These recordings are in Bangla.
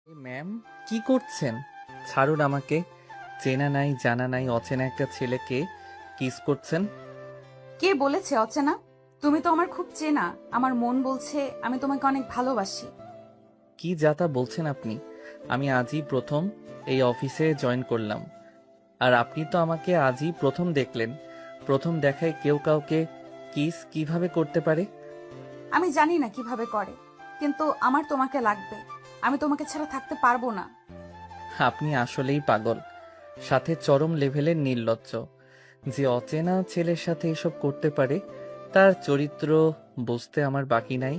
ম্যাম, কি করছেন? ছাড়ুন আমাকে। চেনা নাই জানা নাই অচেনা একটা ছেলেকে কিস করছেন। কে বলেছে অচেনা? তুমি তো আমার খুব চেনা। আমার মন বলছে আমি তোমাকে অনেক ভালোবাসি। কি যাতা বলছেন আপনি? আমি আজই প্রথম এই অফিসে জয়েন করলাম, আর আপনি তো আমাকে আজই প্রথম দেখলেন। প্রথম দেখায় কেউ কাউকে কিস কিভাবে করতে পারে? আমি জানি না কিভাবে করে, কিন্তু আমার তোমাকে লাগবে। আমি তোমাকে ছাড়া থাকতে পারবো না। আপনি আসলেই পাগল, সাথে চরম লেভেলের নির্লজ্জ। যে অচেনা ছেলের সাথে এসব করতে পারে তার চরিত্র বুঝতে আমার বাকি নাই।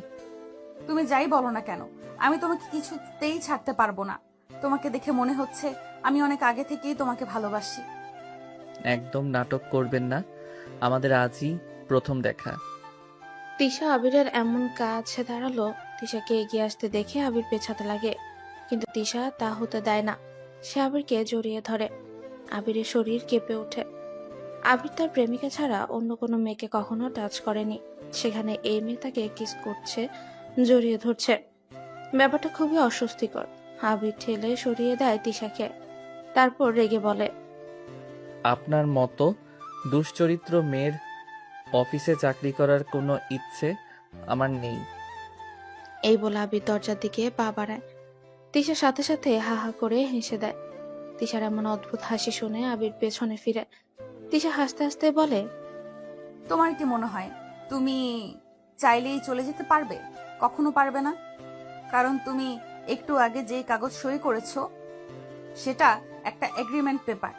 তুমি যাই বলো না কেন, আমি তোমাকে কিছুতেই ছাড়তে পারবো না। তোমাকে দেখে মনে হচ্ছে আমি অনেক আগে থেকেই তোমাকে ভালোবাসি। একদম নাটক করবেন না, আমাদের আজই প্রথম দেখা। তিশা আবিরের এমন কাছে দাঁড়ালো, তিশাকে এগিয়ে আসতে দেখে আবির পেছাতে লাগে, কিন্তু তিশা তা হতে দেয় না। সে আবিরকে জড়িয়ে ধরে। আবিরের শরীর কেঁপে ওঠে। আবির তার প্রেমিকা ছাড়া অন্য কোনো মেয়েকে কখনো টাচ করেনি, সেখানে এই মেয়ে তাকে কিস করছে, জড়িয়ে ধরছে। ব্যাপারটা খুবই অস্বস্তিকর। আবির ঠেলে সরিয়ে দেয় তিশাকে, তারপর রেগে বলে, আপনার মতো দুশ্চরিত্র মেয়ের অফিসে চাকরি করার কোনো ইচ্ছে আমার নেই। এই বলে আবির দরজার দিকে পা বাড়ায়। তিশার সাথে সাথে হা হা করে হেসে দেয়। তিশার এমন অদ্ভুত হাসি শুনে আবির পেছনে ফিরে। তিশা হাসতে হাসতে বলে, তোমার কি মনে হয় তুমি চাইলেই চলে যেতে পারবে? কখনো পারবে না। কারণ তুমি একটু আগে যে কাগজ সই করেছো সেটা একটা এগ্রিমেন্ট পেপার।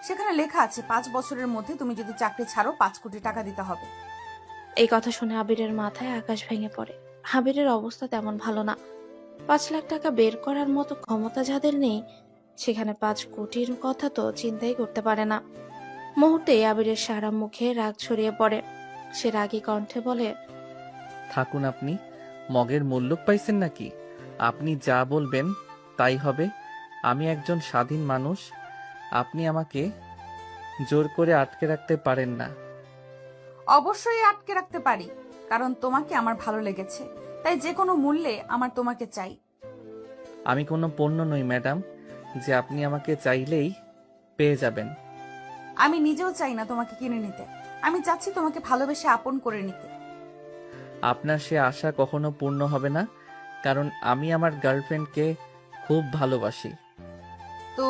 সেখানে লেখা আছে 5 বছরের মধ্যে তুমি যদি চাকরি ছাড়ো 5 কোটি টাকা দিতে হবে। এই কথা শুনে আবিরের মাথায় আকাশ ভেঙে পড়ে। আবিরের অবস্থা তেমন ভালো না। 5 লাখ টাকা বের করার মতো ক্ষমতা যাদের নেই, সেখানে 5 কোটির কথা তো চিন্তাই করতে পারে না। মুহূর্তে আবিরের সারা মুখে রাগ ছড়িয়ে পড়ে। সে রাগী কণ্ঠে বলে, থাকুন আপনি, মগের মুল্লুক পাইছেন নাকি? আপনি যা বলবেন তাই হবে। আমি একজন স্বাধীন মানুষ, আপনি আমাকে জোর করে আটকে রাখতে পারেন না। অবশ্যই আটকে রাখতে পারি, কারণ তোমাকে আমার ভালো লেগেছে। তাই যে কোনো মূল্যে আমার তোমাকে চাই। আমি কোনো পণ্য নই ম্যাডাম, যে আপনি আমাকে চাইলেই পেয়ে যাবেন। আমি নিজেও চাই না তোমাকে কিনে নিতে। আমি চাচ্ছি তোমাকে ভালোবেসে আপন করে নিতে। আপনার সে আশা কখনো পূর্ণ হবে না, কারণ আমি আমার গার্লফ্রেন্ডকে খুব ভালোবাসি। তো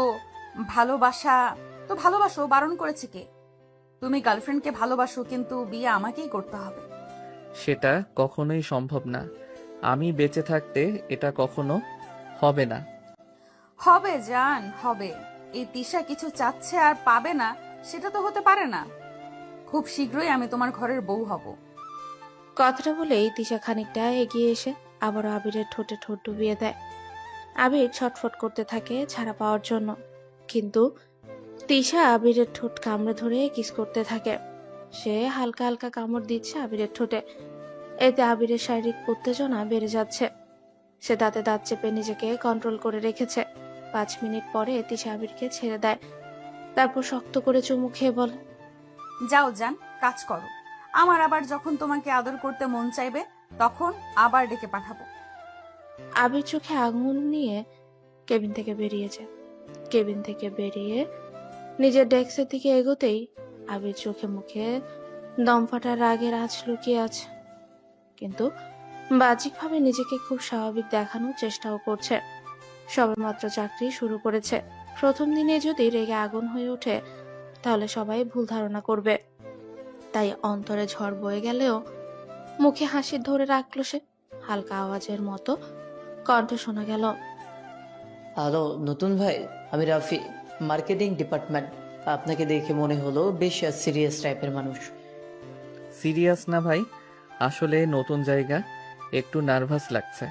ভালোবাসা, তো ভালোবাসো, বারণ করেছে কে? তুমি গার্লফ্রেন্ডকে ভালোবাসো, কিন্তু বিয়ে আমাকেই করতে হবে। সেটা কখনোই সম্ভব না। আমি বেঁচে থাকতে এটা কখনো হবে না। হবে জান, হবে। এই তিশা কিছু চাচ্ছে আর পাবে না, সেটা তো হতে পারে না। খুব শীঘ্রই আমি তোমার ঘরের বউ হব। কথাটা বলেই তিশা খানিকটা এগিয়ে এসে আবারও আবিরের ঠোঁটে ঠোঁট ডুবিয়ে দেয়। আবির ছটফট করতে থাকে ছাড়া পাওয়ার জন্য, কিন্তু তিশা আবিরের ঠোঁট কামড়ে ধরে কিস করতে থাকে। সে হালকা হালকা কামড় দিচ্ছে আবিরের ঠোঁটে। এতে আবিরের শারীরিক উত্তেজনা বেড়ে যাচ্ছে। সে দাঁতে দাঁত চেপে নিজেকে কন্ট্রোল করে রেখেছে। 5 মিনিট পরে তিশা আবিরকে ছেড়ে দেয়, তারপর শক্ত করে চুমু খেয়ে বলে, যাও জান, কাজ করো। আমার আবার যখন তোমাকে আদর করতে মন চাইবে তখন আবার ডেকে পাঠাবো। আবির চোখে আঙুল নিয়ে কেবিন থেকে বেরিয়ে যায়। কেবিন থেকে বেরিয়ে নিজের ডেস্কের দিকে এগোতেই আবির চোখে মুখে দমফাটা রাগের আঁচ লুকিয়ে আছে, কিন্তু বাহ্যিকভাবে নিজেকে খুব স্বাভাবিক দেখানোর চেষ্টাও করছে। সবেমাত্র চাকরি শুরু করেছে, প্রথম দিনে যদি রেগে আগুন হয়ে ওঠে তাহলে সবাই ভুল ধারণা করবে। তাই অন্তরে ঝড় বয়ে গেলেও মুখে হাসি ধরে রাখলো সে। হালকা আওয়াজের মতো কণ্ঠ শোনা গেল, হ্যালো নতুন ভাই, আমি রাফি, মার্কেটিং ডিপার্টমেন্ট। আপনাকে দেখে মনে হলো বেশ সিরিয়াস টাইপের মানুষ। সিরিয়াস না ভাই, আসলে নতুন জায়গা, একটু নার্ভাস লাগছে।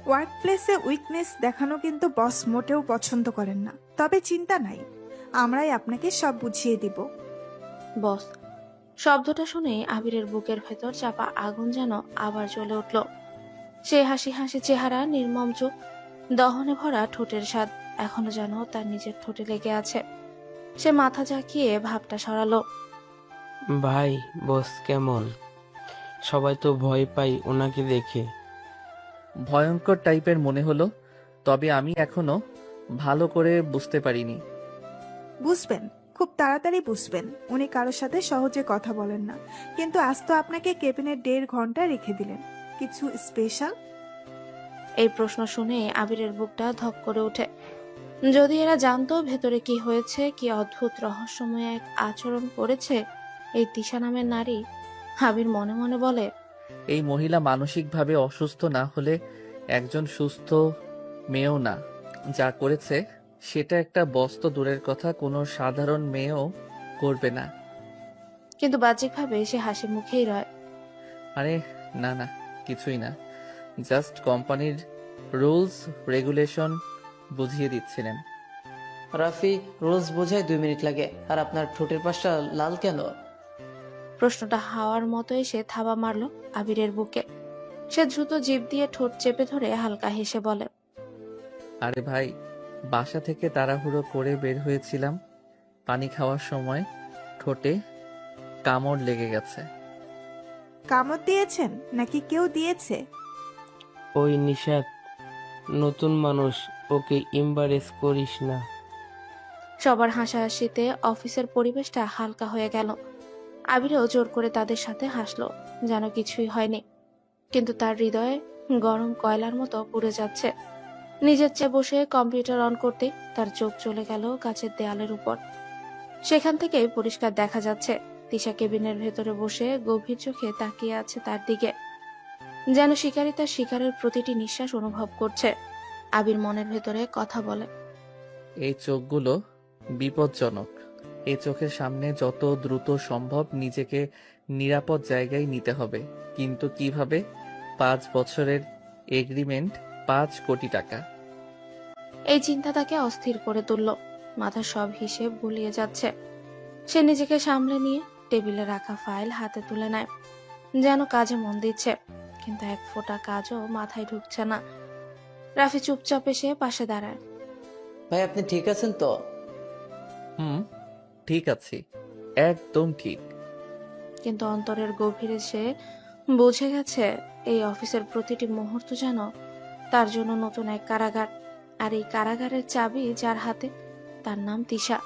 ওয়ার্ক প্লেসে উইকনেস দেখানো কিন্তু বস মোটেও পছন্দ করেন না। তবে চিন্তা নাই, আমরাই আপনাকে সব বুঝিয়ে দিব। বস। শব্দটা শুনে আবিরের বুকের ভেতর চাপা আগুন যেন আবার জ্বলে উঠল। সে হাসি হাসি চেহারা, নির্মম চোখ, দহনে ভরা ঠোঁটের স্বাদ এখনো যেন তার নিজের ঠোঁটে লেগে আছে। সে মাথা ঝাঁকিয়ে ভাবটা সরালো। ভাই, বস কেমন? সবাই তো ভয় পাই ওনাকে দেখে। ভয়ঙ্কর টাইপের মনে হলো। তবে আমি এখনো ভালো করে বুঝতে পারিনি। বুঝবেন, খুব তাড়াতাড়ি বুঝবেন। উনি কারোর সাথে সহজে কথা বলেন না, কিন্তু আজ তো আপনাকে কেবিনে 1.5 ঘন্টা রেখে দিলেন। কিছু স্পেশাল? এই প্রশ্ন শুনে আবিরের বুকটা ধক করে ওঠে। যদি এরা জানতো ভেতরে কি হয়েছে, কি অদ্ভুত রহস্যময় এক আচরণ করেছে এই তিশা নামের নারী, আবির মনে মনে বলে, এই মহিলা মানসিকভাবে অসুস্থ না হলে একজন সুস্থ মেয়েও না। যা করেছে সেটা একটা বস্ত দূরের কথা কোনো সাধারণ মেয়েও করবে না। কিন্তু বাহ্যিকভাবে সে হাসি মুখেই রয়। আরে না না, কিছুই না, জাস্ট কোম্পানির রুলস রেগুলেশন বুঝিয়ে দিচ্ছিলেন। রাফি, রোলস বোঝায় 2 মিনিট লাগে, আর আপনার ঠোঁটের পাশটা লাল কেন? প্রশ্নটা হাওয়ার মতো এসে থাবা মারল আবিরের বুকে। সে দ্রুত জিভ দিয়ে ঠোঁট চেপে ধরে হালকা হেসে বলে, আরে ভাই, বাসা থেকে তাড়াহুড়ো করে বের হয়েছিলাম, পানি খাওয়ার সময় ঠোঁটে কামড় লেগে গেছে। কামড় দিয়েছেন নাকি কেউ দিয়েছে? ওই নিশাত নতুন মানুষ, ওকে ইম্বারেস করিস না। সবার হাসাহাসিতে অফিসের পরিবেশটা হালকা হয়ে গেল। আবিরও জোর করে তাদের সাথে হাসলো, যেন কিছুই হয়নি। কিন্তু তার হৃদয়ে গরম কয়লার মতো পুড়ে যাচ্ছে। নিজের চেয়ে বসে কম্পিউটার অন করতে তার চোখ চলে গেল কাচের দেয়ালের উপর। সেখান থেকে পরিষ্কার দেখা যাচ্ছে তিশা কেবিনের ভেতরে বসে গভীর চোখে তাকিয়ে আছে তার দিকে, যেন শিকারী তার শিকারের প্রতিটি নিঃশ্বাস অনুভব করছে। আবির মনের ভেতরে কথা বলে, এই চোখগুলো বিপজ্জনক। এই চোখের সামনে যত দ্রুত সম্ভব নিজেকে নিরাপদ জায়গায় নিতে হবে। কিন্তু কিভাবে? 5 বছরের এগ্রিমেন্ট, 5 কোটি টাকা। এই চিন্তা তাকে অস্থির করে তুলল। মাথার সব হিসেব গুলিয়ে যাচ্ছে। সে নিজেকে সামলে নিয়ে টেবিলে রাখা ফাইল হাতে তুলে নেয়, যেন কাজে মন দিচ্ছে, কিন্তু এক ফোঁটা কাজও মাথায় ঢুকছে না। রাফি চুপচাপ এসে পাশে দাঁড়ায়। ভাই, আপনি ঠিক আছেন তো? হুম, ঠিক আছি, একদম ঠিক। কিন্তু অন্তরের গভীরে সে বুঝে গেছে এই অফিসের প্রতিটি মুহূর্ত যেন তার জন্য নতুন এক কারাগার। আর এই কারাগারের চাবি যার হাতে, তার নাম তিশা।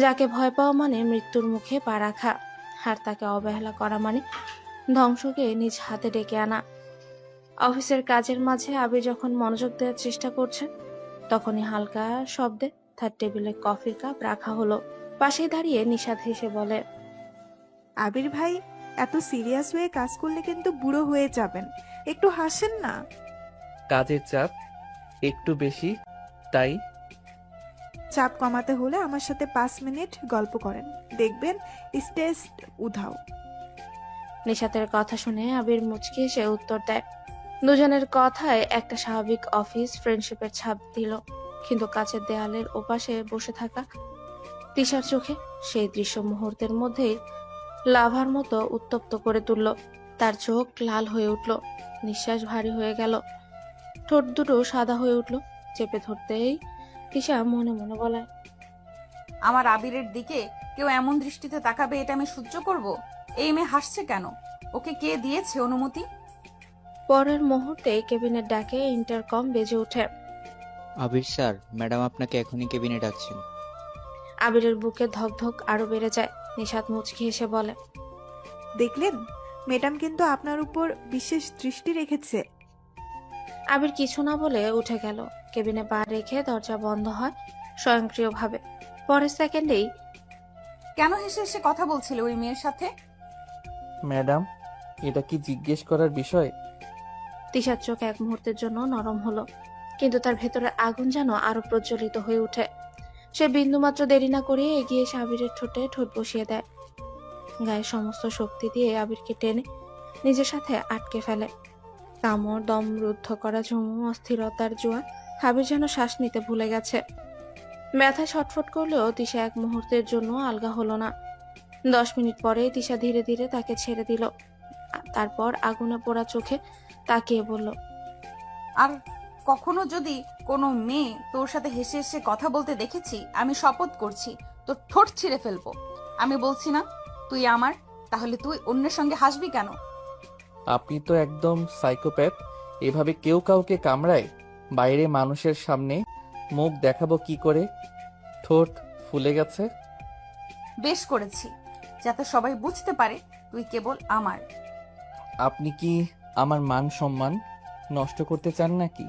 যাকে ভয় পাওয়া মানে মৃত্যুর মুখে পা রাখা, আর তাকে অবহেলা করা মানে ধ্বংসকে নিজ হাতে ডেকে আনা। অফিসের কাজের মাঝে আবির যখন মনোযোগ দেওয়ার চেষ্টা করছে, তখনই হালকা শব্দে তার টেবিলে কফির কাপ রাখা হলো। পাশেই দাঁড়িয়ে নিশাদ হেসে বলে, আবির ভাই, এত সিরিয়াস হয়ে কাজ করলে কিন্তু বুড়ো হয়ে যাবেন। একটু হাসেন না। কাজের চাপ একটু বেশি, তাই। চাপ কমাতে হলে আমার সাথে 5 মিনিট গল্প করেন, দেখবেন স্ট্রেস উধাও। নিশাতের কথা শুনে আবির মুচকি এসে উত্তর দেয়। দুজনের কথায় একটা স্বাভাবিক অফিস ফ্রেন্ডশিপের ছাপ দিল। কিন্তু কাছের দেয়ালের ওপাশে বসে থাকা তিশার চোখে সেই দৃশ্য মুহূর্তের মধ্যেই লাভার মতো উত্তপ্ত করে তুলল। তার চোখ লাল হয়ে উঠল, নিঃশ্বাস ভারী হয়ে গেল, ঠোঁট দুটো সাদা হয়ে উঠল। চেপে ধরতেই তিশা মনে মনে বলে, আমার আবিরের দিকে কেউ এমন দৃষ্টিতে তাকাবে এটা আমি সহ্য করব? এই মেয়ে হাসছে কেন? ওকে কে দিয়েছে অনুমতি? পরের মুহূর্তে কেবিনের ডাকে ইন্টারকম বেজে ওঠে। আবির স্যার, ম্যাডাম আপনাকে এখনই কেবিনে ডাকছেন। আবিরের বুকে ধকধক আরো বেড়ে যায়। নিশাত মুচকি হেসে বলে, দেখলেন, ম্যাডাম কিন্তু আপনার উপর বিশেষ দৃষ্টি রেখেছে। আবির কিছু না বলে উঠে গেল। কেবিনে পা রেখে দরজা বন্ধ হয় স্বয়ংক্রিয়ভাবে। পরের সেকেন্ডেই কেন হেসে হেসে কথা বলছিলে ওই মেয়ের সাথে? ম্যাডাম, এটা কি জিজ্ঞেস করার বিষয়? তিশার চোখ এক মুহূর্তের জন্য নরম হলো, কিন্তু তার ভেতরের আগুন যেন আরো প্রজ্বলিত হয়ে ওঠে। সে বিন্দুমাত্র দেরি না করে এগিয়ে এসে আবিরের ঠোঁটে ঠোঁট বসিয়ে দেয়। গায়ের সমস্ত শক্তি দিয়ে আবিরকে টেনে নিজের সাথে আটকে ফেলে। কামড়, দম রুদ্ধ করা ঝুমু, অস্থিরতার জোয়ার। আবির যেন শ্বাস নিতে ভুলে গেছে। ব্যথায় ছটফট করলেও তিশা এক মুহূর্তের জন্য আলগা হলো না। 10 মিনিট পরে তিশা ধীরে ধীরে তাকে ছেড়ে দিল। তারপর আগুনে পোড়া চোখে তাকিয়ে বলল, আর কখনো যদি কোনো মেয়ে তোর সাথে হেসে হেসে কথা বলতে দেখেছি, আমি শপথ করছি তোর ঠোঁট ছিঁড়ে ফেলবো। আমি বলছি না তুই আমার, তাহলে তুই অন্যের সঙ্গে হাসবি কেন? আপনি তো একদম সাইকোপ্যাথ। এভাবে কেউ কাউকে কামড়ায়? বাইরে মানুষের সামনে মুখ দেখাবো কি করে? ঠোঁট ফুলে গেছে। বেশ করেছি, যাতে সবাই বুঝতে পারে তুই কেবল আমার। আপনি কি আমার মান সম্মান নষ্ট করতে চান নাকি?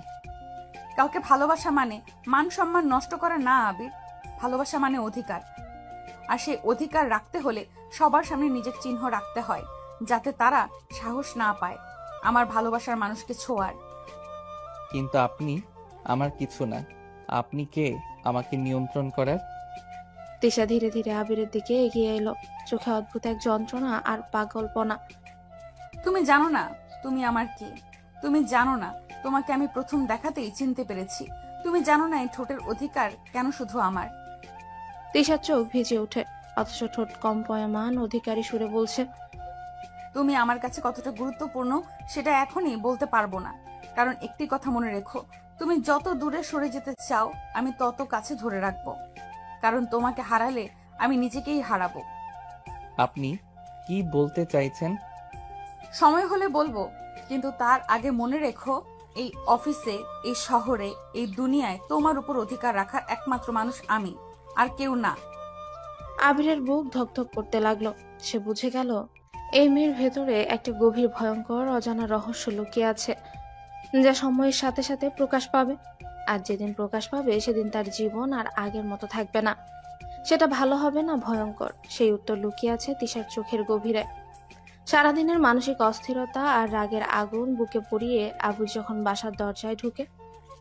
কাউকে ভালোবাসা মানে মান সম্মান নষ্ট করা না আবির। ভালোবাসা মানে অধিকার, আর সেই অধিকার রাখতে হলে সবার সামনে নিজের চিহ্ন রাখতে হয়, যাতে তারা সাহস না পায় আমার ভালোবাসার মানুষকে ছোঁয়ার। কিন্তু আপনি আমার কিছু না। আপনি কে আমাকে নিয়ন্ত্রণ করার? তিশা ধীরে ধীরে আবিরের দিকে এগিয়ে এলো, চোখে অদ্ভুত এক যন্ত্রণা আর পাগলপনা। তুমি জানো না তুমি আমার কে। তুমি জানো না তোমাকে আমি প্রথম দেখাতেই চিনতে পেরেছি। তুমি জানো না এই ঠোঁটের অধিকার কেন শুধু আমার। তিশার চোখ ভিজে ওঠে, অথচ ঠোঁট কম্পয়মান অধিকারী সুরে বলছে, তুমি আমার কাছে কতটা গুরুত্বপূর্ণ সেটা এখনই বলতে পারবো না, কারণ একটি কথা মনে রেখো, তুমি যত দূরে সরে যেতে চাও আমি তত কাছে ধরে রাখবো, কারণ তোমাকে হারালে আমি নিজেকেই হারাবো। আপনি কি বলতে চাইছেন? সময় হলে বলবো, কিন্তু তার আগে মনে রেখো, এই অফিসে, এই শহরে, এই দুনিয়ায় তোমার উপর অধিকার রাখার একমাত্র মানুষ আমি, আর কেউ না। আবিরের বুক ধকধক করতে লাগলো। সে বুঝে গেল এই মেয়ের ভেতরে একটা গভীর ভয়ঙ্কর অজানা রহস্য লুকিয়ে আছে, যা সময়ের সাথে সাথে প্রকাশ পাবে। আর যেদিন প্রকাশ পাবে সেদিন তার জীবন আর আগের মতো থাকবে না। সেটা ভালো হবে না ভয়ঙ্কর, সেই উত্তর লুকিয়ে আছে তিশার চোখের গভীরে। সারাদিনের মানসিক অস্থিরতা আর রাগের আগুন বুকে পুড়িয়ে আবু যখন বাসার দরজায় ঢুকে,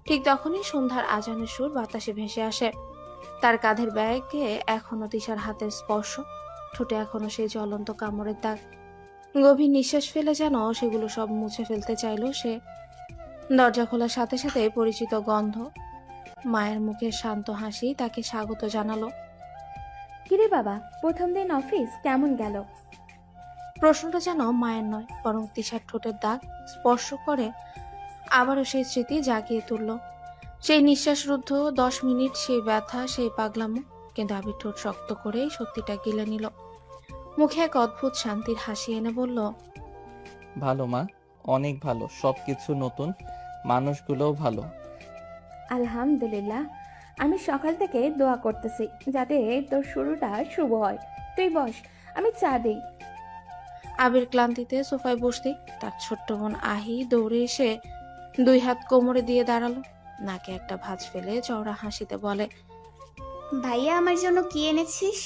ঠিক তখনই সন্ধ্যার আজানের সুর বাতাসে ভেসে আসে। তার কাঁধের ব্যাগে এখনো তিশার হাতের স্পর্শ, ঠোঁটে এখনো সেই জ্বলন্ত কামড়ের দাগ। গভীর নিঃশ্বাস ফেলে যেন সেগুলো সব মুছে ফেলতে চাইলো সে। দরজা খোলার সাথে সাথে পরিচিত গন্ধ, মায়ের মুখের শান্ত হাসি তাকে স্বাগত জানালো। কিরে বাবা, প্রথম দিন অফিস কেমন গেল? প্রশ্নটা যেন মায়ের নয়, বরং তিশার ঠোঁটের দাগ স্পর্শ করে আবারও সেই স্মৃতি জাগিয়ে তুলল। সেই নিঃশ্বাসরুদ্ধ 10 মিনিট, সেই ব্যথা, সেই পাগলামো। কিন্তু আবির ঠোঁট শক্ত করেই সত্যিটা গিলে নিল। মুখে এক অদ্ভুত শান্তির হাসি এনে বলল, ভালো মা, অনেক ভালো। সবকিছু নতুন, মানুষগুলোও ভালো। আলহামদুলিল্লাহ। আমি সকাল থেকে দোয়া করতেছি যাতে তোর শুরুটা শুভ হয়। তুই বস, আমি চা দেই। আবির ক্লান্তিতে সোফায় বসতেই তার ছোট্ট বোন আহি দৌড়ে এসে 2 হাত কোমরে দিয়ে দাঁড়ালো। নাকে একটা ভাঁজ ফেলে চওড়া হাসিতে বলে, ভাইয়া আমার জন্য কি এনেছিস?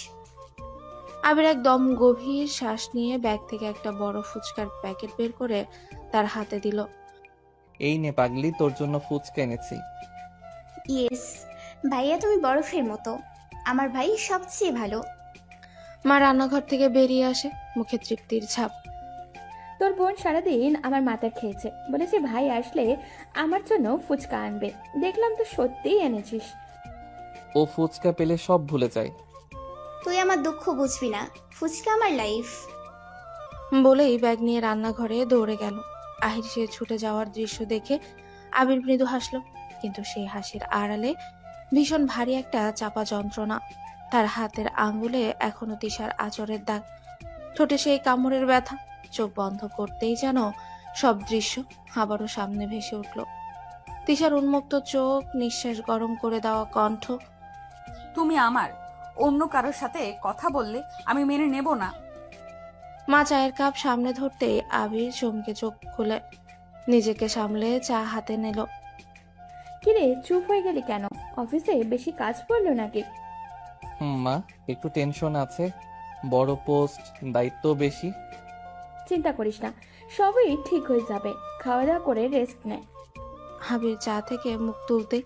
আবির একদম গভীর শ্বাস নিয়ে ব্যাগ থেকে একটা বড় ফুচকার প্যাকেট বের করে তার হাতে দিল। এই নে পাগলি, তোর জন্য ফুচকা এনেছি। ইয়েস ভাইয়া, তুমি বরফের মতো। আমার ভাই সবচেয়ে ভালো। মা রান্নাঘর থেকে বেরিয়ে আসে, মুখে তৃপ্তির ছাপ। তোর বোন সারাদিন আমার মাথা খেয়েছে, বলেছে ভাই আসলে আমার জন্য ফুচকা আনবে। দেখলাম তো সত্যিই এনেছিস। ও ফুচকা পেলে সব ভুলে যায়। তুই আমার দুঃখ বুঝবি না, ফুচকা আমার লাইফ। বলেই ব্যাগ নিয়ে রান্নাঘরে দৌড়ে গেল। আহির সে ছুটে যাওয়ার দৃশ্য দেখে আবির মৃদু হাসল, কিন্তু সেই হাসির আড়ালে ভীষণ ভারী একটা চাপা যন্ত্রণা। তার হাতের আঙ্গুলে এখনো তিশার আঁচড়ের দাগ, ঠোঁটে সেই কামড়ের ব্যথা। চোখ বন্ধ করতেই যেন সব দৃশ্য আবারও সামনে ভেসে উঠল। তিশার উন্মুক্ত চোখ, নিঃশ্বাস গরম করে দেওয়া কণ্ঠ। তুমি আমার, অন্য কারোর সাথে কথা বললে আমি মেনে নেব না। মা চায়ের কাপ সামনে ধরতেই আবির চমকে চোখ খুলে নিজেকে সামলে চা হাতে নিল। কিরে, চুপ হয়ে গেলি কেন? অফিসে বেশি কাজ পড়লো নাকি? মা, একটু টেনশন আছে। বড় পোস্ট, দায়িত্ব বেশি। চিন্তা করিস না, সবই ঠিক হয়ে যাবে। খাওয়া দাওয়া করে রেস্ট নে। আবির চা থেকে মুখ তুলতেই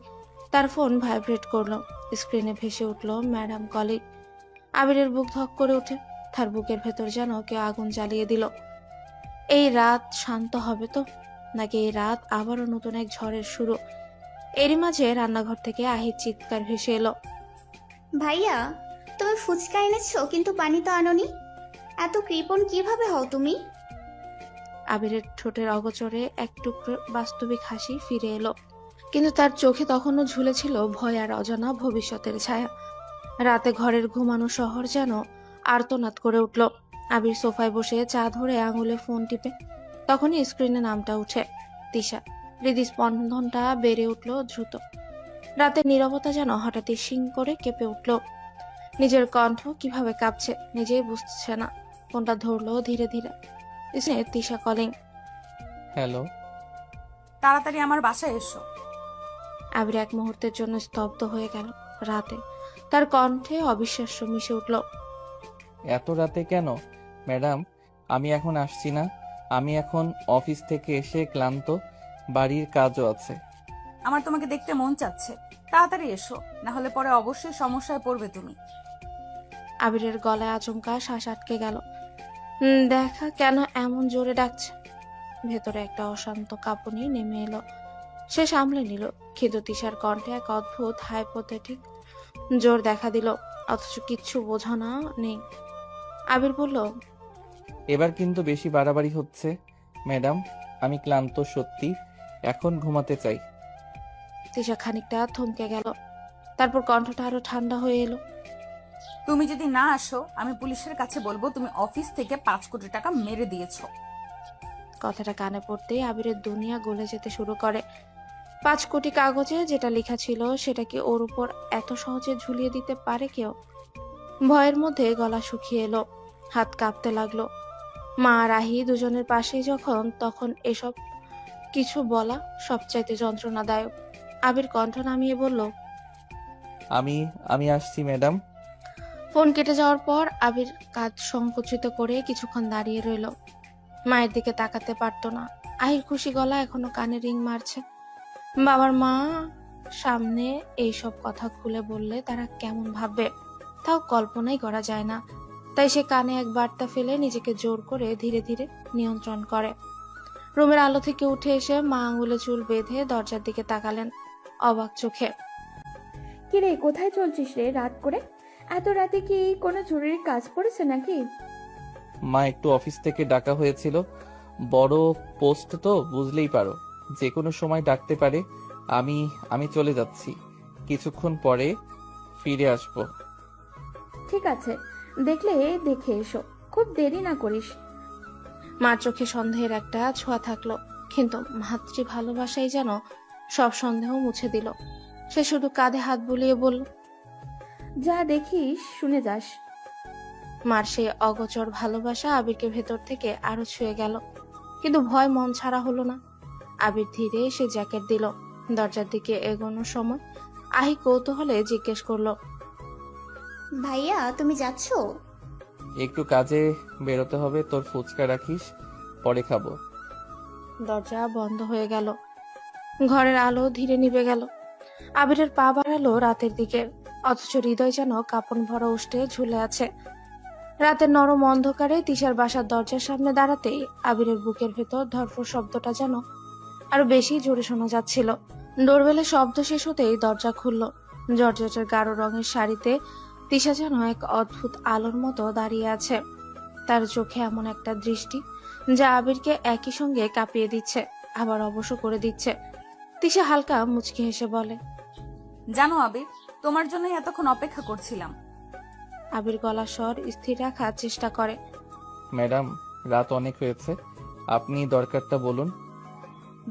তার ফোন ভাইব্রেট করলো। স্ক্রিনে ভেসে উঠল ম্যাডাম কলিগ। আবিরের বুক ধক করে ওঠে, তার বুকের ভেতর যেন কেউ আগুন জ্বালিয়ে দিল। এই রাত শান্ত হবে তো, নাকি এই রাত আবারও নতুন এক ঝড়ের শুরু? এরই মাঝে রান্নাঘর থেকে আহির চিৎকার ভেসে এলো। ভাইয়া, তুমি ফুচকা এনেছো কিন্তু পানি তো আনোনি। এত কৃপণ কিভাবে হও তুমি? আবিরের ঠোঁটের অগোচরে এক টুকরো বাস্তবিক হাসি ফিরে এলো, কিন্তু তার চোখে তখনও ঝুলেছিল ভয় আর অজানা ভবিষ্যতের ছায়া। রাতে ঘরের ঘুমানো শহর যেন আর্তনাদ করে উঠল। আবির সোফায় বসে চা ধরে আঙুলে ফোন টিপে, তখনই স্ক্রিনে নামটা উঠে, তিশা। হৃদস্পন্দনটা বেড়ে উঠল দ্রুত। রাতের নীরবতা যেন হঠাৎই শিং করে কেঁপে উঠল। নিজের কণ্ঠ কিভাবে কাঁপছে নিজেই বুঝছে না। ফোনটা ধরলো ধীরে ধীরে। তিশা কলিং। হ্যালো। তাড়াতাড়ি আমার বাসায় এসো। আবির এক মুহূর্তের জন্য স্তব্ধ হয়ে গেল। রাতে তার কণ্ঠে অবিশ্বাস্য মিশে উঠল। এত রাতে কেন ম্যাডাম? আমি এখন আসছি না। আমি এখন অফিস থেকে এসে ক্লান্ত, বাড়ির কাজও আছে। আমার তোমাকে দেখতে মন চাচ্ছে, তাড়াতাড়ি এসো, না হলে পরে অবশ্যই সমস্যায় পড়বে তুমি। আবিরের গলায় আচমকা শ্বাস আটকে গেল। দেখা কেন এমন জোরে ডাকছে। ভেতরে একটা অশান্ত কাঁপুনি নেমে এলো। সে সামলে নিল, কিন্তু তিশার কণ্ঠে এক অদ্ভুত হাইপোথেটিক জোর দেখা দিল, অথচ কিচ্ছু বোঝানো নেই। আবির বলল, এবার কিন্তু বেশি বাড়াবাড়ি হচ্ছে ম্যাডাম। আমি ক্লান্ত সত্যি, এখন ঘুমাতে চাই। তিশা খানিকটা থমকে গেল, তারপর কণ্ঠটা আরো ঠান্ডা হয়ে এলো। তুমি যদি না আসো আমি পুলিশের কাছে বলবো তুমি অফিস থেকে 5 কোটি টাকা মেরে দিয়েছো। কথাটা কানে পড়তেই আবিরের দুনিয়া গলে যেতে শুরু করে। 5 কোটি কাগজে যেটা লেখা ছিল সেটা কি ওর উপর এত সহজে ঝুলিয়ে দিতে পারে কেউ? ভয়ের মধ্যে গলা শুকিয়ে এলো, হাত কাঁপতে লাগলো। মা আর আহি দুজনের পাশেই যখন, তখন এসব কিছু বলা সবচাইতে যন্ত্রণাদায়ক। আবির কণ্ঠ নামিয়ে বলল, আমি আসছি ম্যাডাম। ফোন কেটে যাওয়ার পর আবির কাঁধ সংকুচিত করে কিছুক্ষণ দাঁড়িয়ে রইল। মায়ের দিকে তাকাতে পারতো না। আহির খুশি গলা এখনো কানে রিং মারছে। বাবার মা সামনে এইসব কথা খুলে বললে তারা কেমন ভাববে, তাও কল্পনাই করা যায় না। তাই সে কানে এক বার্তা ফেলে নিজেকে জোর করে ধীরে ধীরে নিয়ন্ত্রণ করে। রুমের আলো থেকে উঠে এসে মা আঙুলে চুল বেঁধে দরজার দিকে তাকালেন অবাক চোখে। কিরে, কোথায় চলছিস রে রাত করে? এত রাতে কি কোনো জরুরি কাজ পড়েছে নাকি? মা, একটু অফিস থেকে ডাকা হয়েছিল। বড় পোস্ট তো বুঝলেই পারো, যে কোনো সময় ডাকতে পারে। আমি চলে যাচ্ছি, কিছুক্ষণ পরে ফিরে আসবো। ঠিক আছে, দেখলে দেখে এসো, খুব দেরি না করিস। মার চোখে সন্দেহের একটা ছোঁয়া থাকলো, কিন্তু মাতৃ ভালোবাসাই যেন সব সন্দেহ মুছে দিল। সে শুধু কাঁধে হাত বুলিয়ে বলল, যা দেখিস শুনে যাস। মার সেই অগোচর ভালোবাসা আবিরকে ভেতর থেকে আরো ছুঁয়ে গেল, কিন্তু ভয় মন ছাড়া হলো না। আবির ধীরে সে জ্যাকেট দিল। দরজার দিকে এগোনোর সময় আহি কৌতূহলে জিজ্ঞেস করলো, ভাইয়া তুমি যাচ্ছো? একটু কাজে বেরোতে হবে, তোর ফুচকা রাখিস, পরে খাবো। দরজা বন্ধ হয়ে গেল। ঘরের আলো ধীরে নিভে গেল। আবিরের পা বাড়ালো রাতের দিকে, অথচ হৃদয় যেন কাঁপন ভরা উষ্ঠে ঝুলে আছে। রাতের নরম অন্ধকারে তিশার বাসার দরজার সামনে দাঁড়াতেই আবিরের বুকের ভেতর ধরফর শব্দটা যেন আরো বেশি জোরে শোনা যাচ্ছিল। ডোরবেলের শব্দ শেষ হতেই দরজা খুলল। জর্জেটের গাঢ় রঙের শাড়িতে তিশা যেন এক অদ্ভুত আলোর মতো দাঁড়িয়ে আছে। তার চোখে এমন একটা দৃষ্টি যা আবিরকে একই সঙ্গে কাঁপিয়ে দিচ্ছে, আবার অবশ্য করে দিচ্ছে। তিশা হালকা মুচকি হেসে বলে, জানো আবির, তোমার জন্যই এতক্ষণ অপেক্ষা করছিলাম। আবির গলা স্বর স্থির রাখার চেষ্টা করে। ম্যাডাম, রাত অনেক হয়েছে, আপনি দরকারটা বলুন।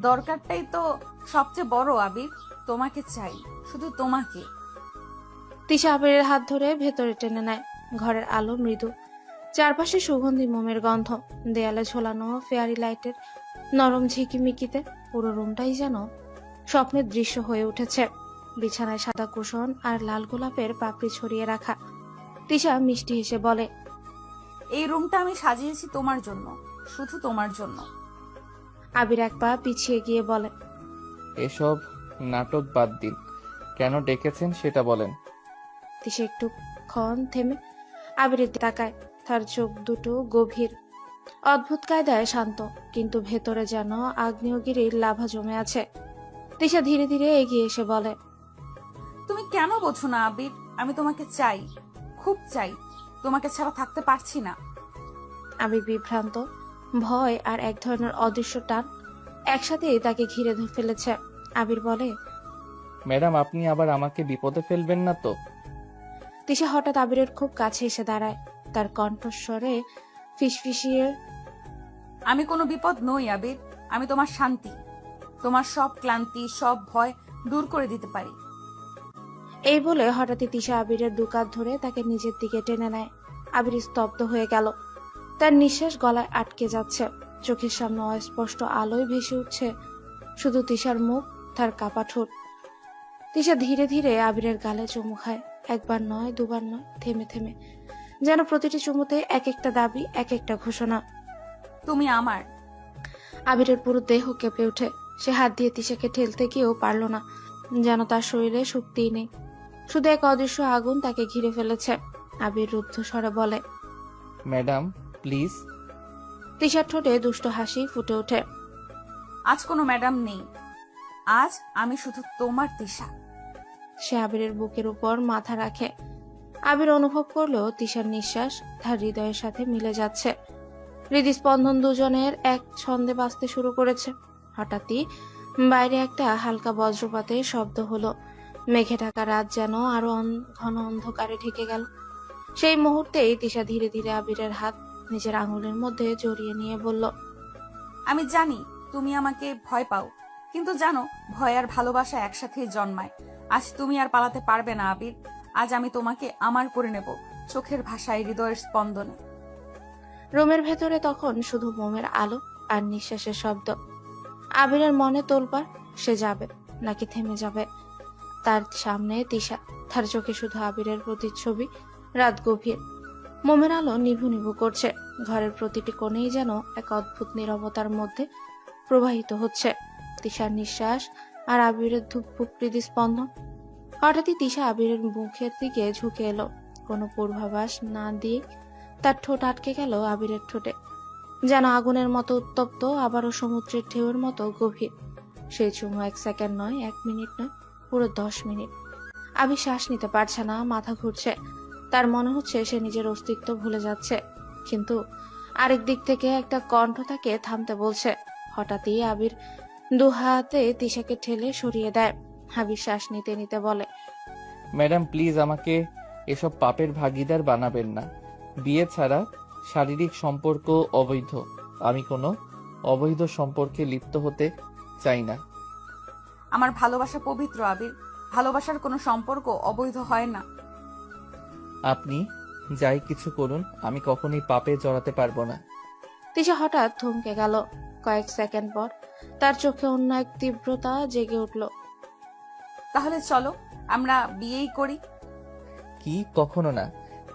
দরকারটাই তো সবচেয়ে বড় আবির, তোমাকে চাই, শুধু তোমাকে। তিশা আবিরের হাত ধরে ভেতরে টেনে নেয়। ঘরের আলো মৃদু, চারপাশে সুগন্ধি মোমের গন্ধ, দেয়ালে ঝোলানো ফেয়ারি লাইটের নরম ঝিকিমিকিতে পুরো রুমটাই যেন স্বপ্নের দৃশ্য হয়ে উঠেছে। বিছানায় সাদা কুশন আর লাল গোলাপের পাপড়ি ছড়িয়ে রাখা। তিশা মিষ্টি হেসে বলে, এই রুমটা আমি সাজিয়েছি তোমার জন্য, শুধু তোমার জন্য। আবির এক পা পিছিয়ে গিয়ে বলে, এসব নাটক বাদ দিন, কেন ডেকেছেন সেটা বলেন। তিশা একটুক্ষণ থেমে আবিরের দিকে তাকায়। তার চোখ দুটো গভীর, অদ্ভুত কায়দায় শান্ত, কিন্তু ভেতরে যেন আগ্নেয়গিরির লাভা জমে আছে। তিশা ধীরে ধীরে এগিয়ে এসে বলে, তুমি কেন বোঝো না আবির, আমি তোমাকে চাই, খুব চাই, তোমাকে ছাড়া থাকতে পারছি না। আবির বিভ্রান্ত, ভয় আর এক ধরনের অদৃশ্য টান একসাথে তাকে ঘিরে ফেলেছে। আবির বলে, ম্যাডাম, আপনি আবার আমাকে বিপদে ফেলবেন না তো? তিশা হঠাৎ আবিরের খুব কাছে এসে দাঁড়ায়। তার কণ্ঠস্বরে ফিসফিসিয়ে, আমি কোনো বিপদ নই আবির, আমি তোমার শান্তি। তোমার সব ক্লান্তি, সব ভয় দূর করে দিতে পারি। এই বলে হঠাৎই তিশা আবিরের দুকাত ধরে তাকে নিজের দিকে টেনে নেয়। আবির স্তব্ধ হয়ে গেল। তার নিঃশ্বাস গলায় আটকে যাচ্ছে। চোখের সামনে অস্পষ্ট আলোয় ভেসে উঠছে শুধু তিশার মুখ, তার কাপা ঠোঁট। তিশা ধীরে ধীরে আবিরের গালে চুমু খায়। একবার নয়, দুবার নয়, থেমে থেমে, যেন প্রতিটি চুমুতে এক একটা দাবি, এক একটা ঘোষণা। তুমি আমার। আবিরের পুরো দেহ কেঁপে ওঠে। সে হাত দিয়ে তিশাকে ঠেলতে গিয়েও পারল না, যেন তার শরীরে শক্তিই নেই। শুধু এক অদৃশ্য আগুন তাকে ঘিরে ফেলেছে। আবির রুদ্ধ স্বরে বলে, ম্যাডাম প্লিজ। তিশার ঠোঁটে দুষ্ট হাসি ফুটে ওঠে। আজ কোনো ম্যাডাম নেই, আজ আমি শুধু তোমার তিশা। সে আবিরের বুকের উপর মাথা রাখে। আবির অনুভব করলো তিশার নিঃশ্বাস তার হৃদয়ের সাথে মিলে যাচ্ছে। হৃদস্পন্দন দুজনের এক ছন্দে বাজতে শুরু করেছে। হঠাৎই বাইরে একটা হালকা বজ্রপাতের শব্দ হলো। মেঘে ঢাকা রাত যেন আরো ঘন অন্ধকারে ঢেকে গেল। সেই মুহূর্তেই তিশা ধীরে ধীরে আবিরের হাত নিজের আঙুলের মধ্যে জড়িয়ে নিয়ে বলল, আমি জানি তুমি আমাকে ভয় পাও, কিন্তু জানো ভয় আর ভালোবাসা একসাথেই জন্মায়। আজ তুমি আর পালাতে পারবে না আবির। আজ আমি তোমাকে আমার করে নেব, চোখের ভাষায়, হৃদয়ের স্পন্দনে। রুমের ভেতরে তখন শুধু মোমের আলো আর নিঃশ্বাসের শব্দ। আবিরের মনে তোলপাড়, সে যাবে নাকি থেমে যাবে। তার সামনে তিশা, তার চোখে শুধু আবিরের প্রতিচ্ছবি। রাত গভীর, মোমের আলো নিভু নিভু করছে। ঘরের প্রতিটি কোণেই যেন এক অদ্ভুত নীরবতার মধ্যে প্রবাহিত হচ্ছে তিশার নিঃশ্বাস আর আবিরের ধুকপুক হৃদস্পন্দন। হঠাৎই তিশা আবিরের মুখের দিকে ঝুঁকে এলো। কোনো পূর্বাভাস না দিয়ে তার ঠোঁট আটকে গেল আবিরের ঠোঁটে, যেন আগুনের মতো উত্তপ্ত, আবারও সমুদ্রের ঢেউয়ের মতো গভীর। সেই চুমু 1 সেকেন্ড নয়, 1 মিনিট নয়, পুরো 10 মিনিট। আবির শ্বাস নিতে পারছে না, মাথা ঘুরছে। তার মনে হচ্ছে সে নিজের অস্তিত্ব ভুলে যাচ্ছে। কিন্তু আরেক দিক থেকে একটা কণ্ঠ তাকে থামতে বলছে। হঠাৎই আবির 2 হাতে তিশাকে ঠেলে সরিয়ে দেয়। আবির শ্বাস নিতে নিতে বলে, ম্যাডাম প্লিজ আমাকে এসব পাপের ভাগীদার বানাবেন না। বিয়ে ছাড়া শারীরিক সম্পর্ক অবৈধ। আমি কোনো অবৈধ সম্পর্কে লিপ্ত হতে চাই না। আমার ভালোবাসা পবিত্র আবির, ভালোবাসার কোনো সম্পর্ক অবৈধ হয় না। আপনি যাই কিছু করুন, আমি কখনোই পাপে জড়াতে পারবো না। তিশা হঠাৎ থমকে গেল। কয়েক সেকেন্ড পর তার চোখে অন্য এক তীব্রতা জেগে উঠল। তাহলে চলো আমরা বিয়েই করি। কি, কখনো না।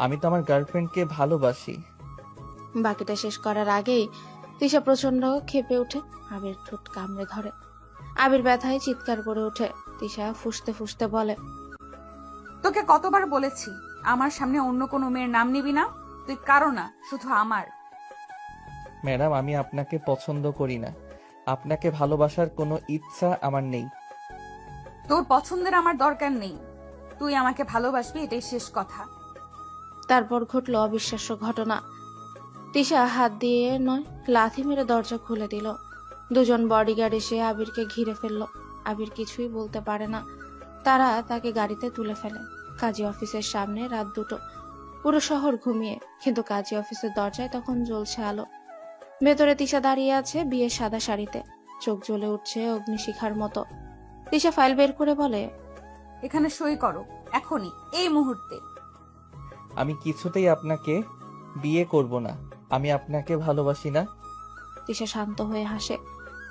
আমি তো আমার গার্লফ্রেন্ডকে ভালোবাসি। বাকিটা শেষ করার আগেই তিশা প্রচন্ড ক্ষেপে ওঠে। আবির ঠোঁট কামড়ে ধরে। আবির ব্যথায় চিৎকার করে ওঠে। তিশা ফুঁসতে ফুঁসতে বলে, তোকে কতবার বলেছি আমার সামনে অন্য কোনো মেয়ের নাম নিবি না। তুই কারো না, শুধু আমার। ম্যাডাম আমি আপনাকে পছন্দ করি না। আপনাকে ভালোবাসার কোনো ইচ্ছা আমার নেই। তোর পছন্দের আমার দরকার নেই। তুই আমাকে ভালোবাসবি, এটাই শেষ কথা। তারপর ঘটল অবিশ্বাস্য ঘটনা। তিশা হাত দিয়ে নয়, লাথি মেরে দরজা খুলে দিল। 2 জন বডিগার্ড এসে আবিরকে ঘিরে ফেলল। আবির কিছুই বলতে পারে না। তারা তাকে গাড়িতে তুলে ফেলে। কাজী অফিসের সামনে রাত 2টো। পুরো শহর ঘুমিয়ে, কিন্তু কাজী অফিসের দরজায় তখন জ্বলছে আলো। ভেতরে তিশা দাঁড়িয়ে আছে বিয়ের সাদা শাড়িতে, চোখ জ্বলে উঠছে অগ্নিশিখার মতো। তিশা ফাইল বের করে বলে, এখানে সই করো, এখনই, এই মুহূর্তে। আমি কিছুতেই আপনাকে বিয়ে করব না। আমি আপনাকে ভালোবাসি না। তিশা শান্ত হয়ে হাসে,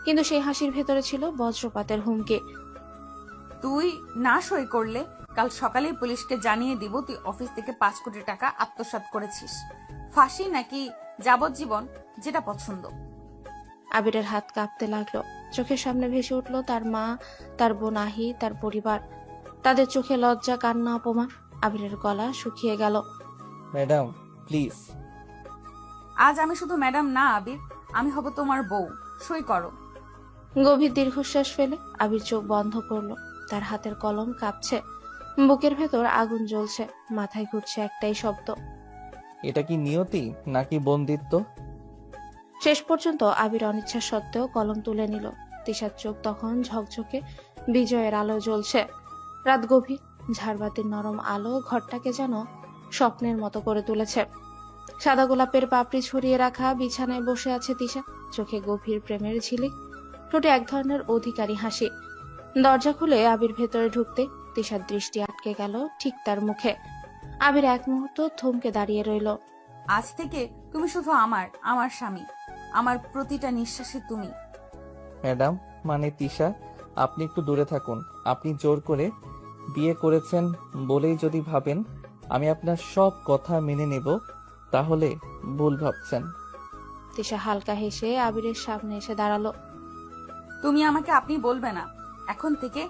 কিন্তু সেই হাসির ভেতরে ছিল বজ্রপাতের হুমকি। তুই না সই করলে কাল সকালেই পুলিশকে জানিয়ে দিব তুই অফিস থেকে 5 কোটি টাকা আত্মসাৎ করেছিস। ফাঁসি নাকি যাবজ্জীবন, যেটা পছন্দ। আবিরের হাত কাঁপতে লাগলো। চোখের সামনে ভেসে উঠল তার মা, তার বোন আহি, তার পরিবার। তাদের চোখে লজ্জা, কান্না, অপমান। আবিরের গলা শুকিয়ে গেল। Madam please. আজ আমি শুধু ম্যাডাম না আবির, আমি হব তোমার বউ। সই করো। গভীর দীর্ঘশ্বাস ফেলে আবির চোখ বন্ধ করলো। তার হাতের কলম কাঁপছে, বুকের ভেতর আগুন জ্বলছে, মাথায় ঘুরছে একটাই শব্দ, এটা কি নিয়তি নাকি বন্দিত্ব? শেষ পর্যন্ত আবির অনিচ্ছা সত্ত্বেও কলম তুলে নিল। তিশার চোখ তখন ঝকঝকে বিজয়ের আলো জ্বলছে। রাত গভীর, ঝাড়বাতির নরম আলো ঘরটাকে যেন স্বপ্নের মতো করে তুলেছে। সাদা গোলাপের পাপড়ি ছড়িয়ে রাখা বিছানায় বসে আছে তিশা, চোখে গভীর প্রেমের ঝিলিক। ঠোঁটে এক ধরনের অধিকারী হাসি। দরজা খুলে আবির ভেতরে ঢুকতে তিশার দৃষ্টি আটকে গেল ঠিক তার মুখে। আবির এক মুহূর্ত থমকে দাঁড়িয়ে রইল। আজ থেকে তুমি শুধু আমার স্বামী, আমার প্রতিটা নিঃশ্বাসে তুমি। ম্যাডাম মানে তিশা, আপনি একটু দূরে থাকুন। আপনি জোর করে বিয়ে করেছেন বলেই যদি ভাবেন আমি আপনার সব কথা মেনে নেব, তাহলে ভুল ভাবছেন। তিশা হালকা হেসে আবিরের সামনে এসে দাঁড়ালো। তুমি আমাকে আপনি বলবে না, এখন থেকে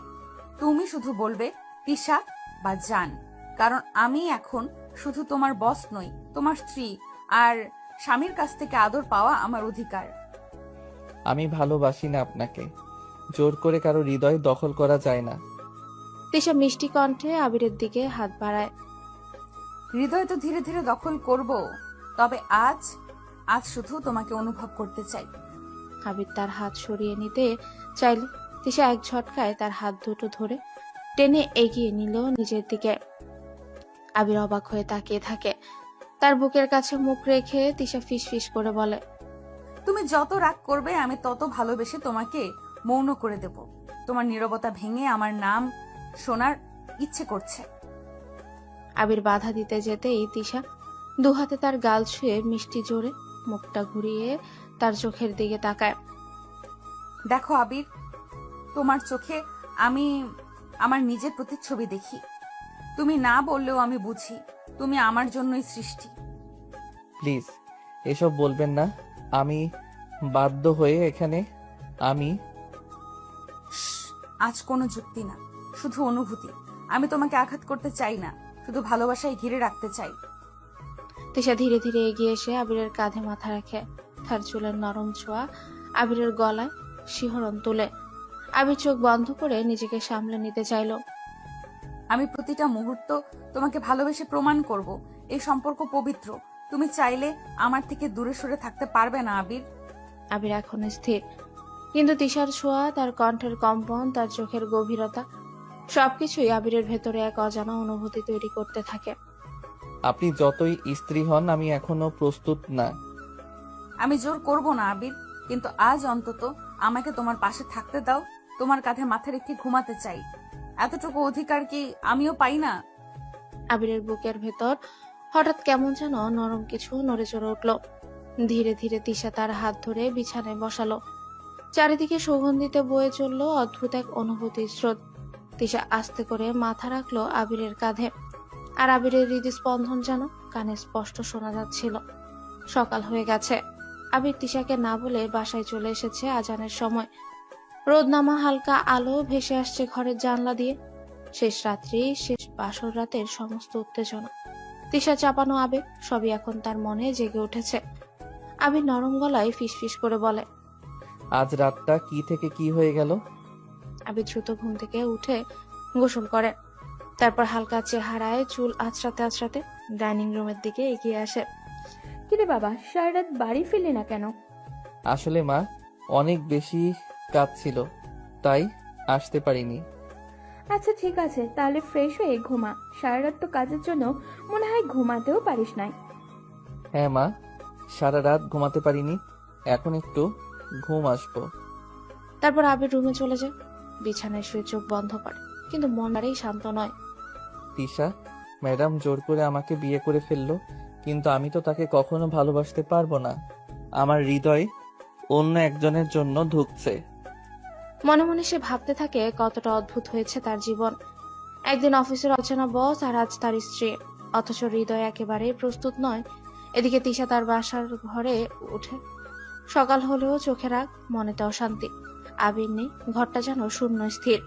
তুমি শুধু বলবে তিশা বা জান। কারণ আমি এখন শুধু তোমার বস নই, তোমার স্ত্রী, আর স্বামীর কাছ থেকে আদর পাওয়া আমার অধিকার। আমি ভালোবাসি না আপনাকে, জোর করে কারো হৃদয় দখল করা যায় না। তিশা মিষ্টি কণ্ঠে আবিরের দিকে হাত বাড়ায়। হৃদয় তো ধীরে ধীরে দখল করব, তবে আজ শুধু তোমাকে অনুভব করতে চাই। আবির তার হাত সরিয়ে নিতে চাইলে তিশা এক ঝটকায় তার হাত দুটো ধরে টেনে এগিয়ে নিল নিজের দিকে। আবির অবাক হয়ে তাকিয়ে থাকে। তার বুকের কাছে মুখ রেখে তিশা ফিসফিস করে বলে, তুমি যত রাগ করবে আমি তত ভালোবেসে তোমাকে মৌন করে দেব। তোমার নীরবতা ভেঙে আমার নাম শোনার ইচ্ছে করছে। আবির বাধা দিতে যেতেই তিশা দুহাতে তার গাল ছুঁয়ে মিষ্টি জোরে মুখটা ঘুরিয়ে তার চোখের দিকে তাকায়। দেখো আবির, তোমার চোখে আমি আমার নিজের প্রতিচ্ছবি দেখি। তুমি না বললেও আমি বুঝি তুমি আমার জন্যই সৃষ্টি। প্লিজ এসব বলবেন না, আমি বাধ্য হয়ে এখানে। আমি আজ কোনো যুক্তি না, শুধু অনুভূতি। আমি তোমাকে আঘাত করতে চাই না, শুধু ভালোবাসায় ঘিরে রাখতে চাই। তিশা ধীরে ধীরে এগিয়ে এসে আবিরের কাঁধে মাথা রাখে। তার চুলের নরম ছোঁয়া আবিরের গলায় শিহরণ তুলে। আবির চোখ বন্ধ করে নিজেকে সামলে নিতে চাইল। আমি প্রতিটা মুহূর্ত তোমাকে ভালোবেসে প্রমাণ করব এই সম্পর্ক পবিত্র। তুমি চাইলে আমার থেকে দূরে সরে থাকতে পারবে না আবির। আবির এখন স্থির, কিন্তু তিশার ছোঁয়া, তার কণ্ঠের কম্পন, তার চোখের গভীরতা সবকিছুই আবিরের ভেতরে এক অজানা অনুভূতি তৈরি করতে থাকে। আপনি যতই স্ত্রী হন আমি এখনো প্রস্তুত না। আমি জোর করব না আবির, কিন্তু আজ অন্তত আমাকে তোমার পাশে থাকতে দাও। তোমার কাঁধে মাথা রেখে ঘুমাতে চাই। এতটুকু অধিকার কি আমিও পাই না? আবিরের বুকের ভেতর হঠাৎ কেমন যেন নরম কিছু নড়ে চড়ে উঠল। ধীরে ধীরে তিশা তার হাত ধরে বিছানায় বসালো। চারিদিকে সুগন্ধিতে বয়ে চলল অদ্ভুত এক অনুভূতির স্রোত। তিশা আস্তে করে মাথা রাখলো আবিরের কাঁধে, আর আবিরের হৃদস্পন্দন যেন কানে স্পষ্ট শোনা যাচ্ছিল। সকাল হয়ে গেছে। আবির তিশাকে না বলে বাসায় চলে এসেছে আজানের সময়। রোদ নামা হালকা আলো ভেসে আসছে ঘরের জানলা দিয়ে। শেষ রাত্রি, শেষ বাসর রাতের সমস্ত উত্তেজনা, তিশা চাপানো আবেগ সবই এখন তার মনে জেগে উঠেছে। আবির নরম গলায় ফিসফিস করে বলে, আজ রাতটা কি থেকে কি হয়ে গেল? আবির দ্রুত ঘুম থেকে উঠে গোসল করে। তারপর হালকা চেহারায় চুল আঁচড়াতে আঁচড়াতে ডাইনিং রুমের দিকে এগিয়ে আসে। কিরে বাবা, সারা রাত বাড়ি ফিরলি না কেন? আসলে মা, অনেক বেশি কাজ ছিল, তাই আসতে পারিনি। আচ্ছা ঠিক আছে, তাহলে ফ্রেশ হয়ে ঘুমা। সারা রাত তো কাজের জন্য মনে হয় ঘুমাতেও পারিস নাই। হ্যাঁ মা, সারা রাত ঘুমাতে পারিনি, এখন একটু ঘুম আসবো। তারপর আবির রুমে চলে যায়। বিছানায় শুয়ে চোখ বন্ধ করে, কিন্তু মন আরেই শান্ত নয়। তিশা ম্যাডাম জোর করে আমাকে বিয়ে করে ফেললো, কিন্তু আমি তো তাকে কখনো ভালোবাসতে পারবো না। আমার হৃদয় অন্য একজনের জন্য ধুকছে। মনে মনে সে ভাবতে থাকে কতটা অদ্ভুত হয়েছে তার জীবন। একদিন অফিসের অচেনা বস, আর আজ তার স্ত্রী। অথচ হৃদয় একেবারেই প্রস্তুত নয়। এদিকে তিশা তার বাসার ঘরে উঠে। সকাল হলেও চোখে রাগ, মনেতে অশান্তি। আবির নেই, ঘরটা যেন শূন্য স্থির।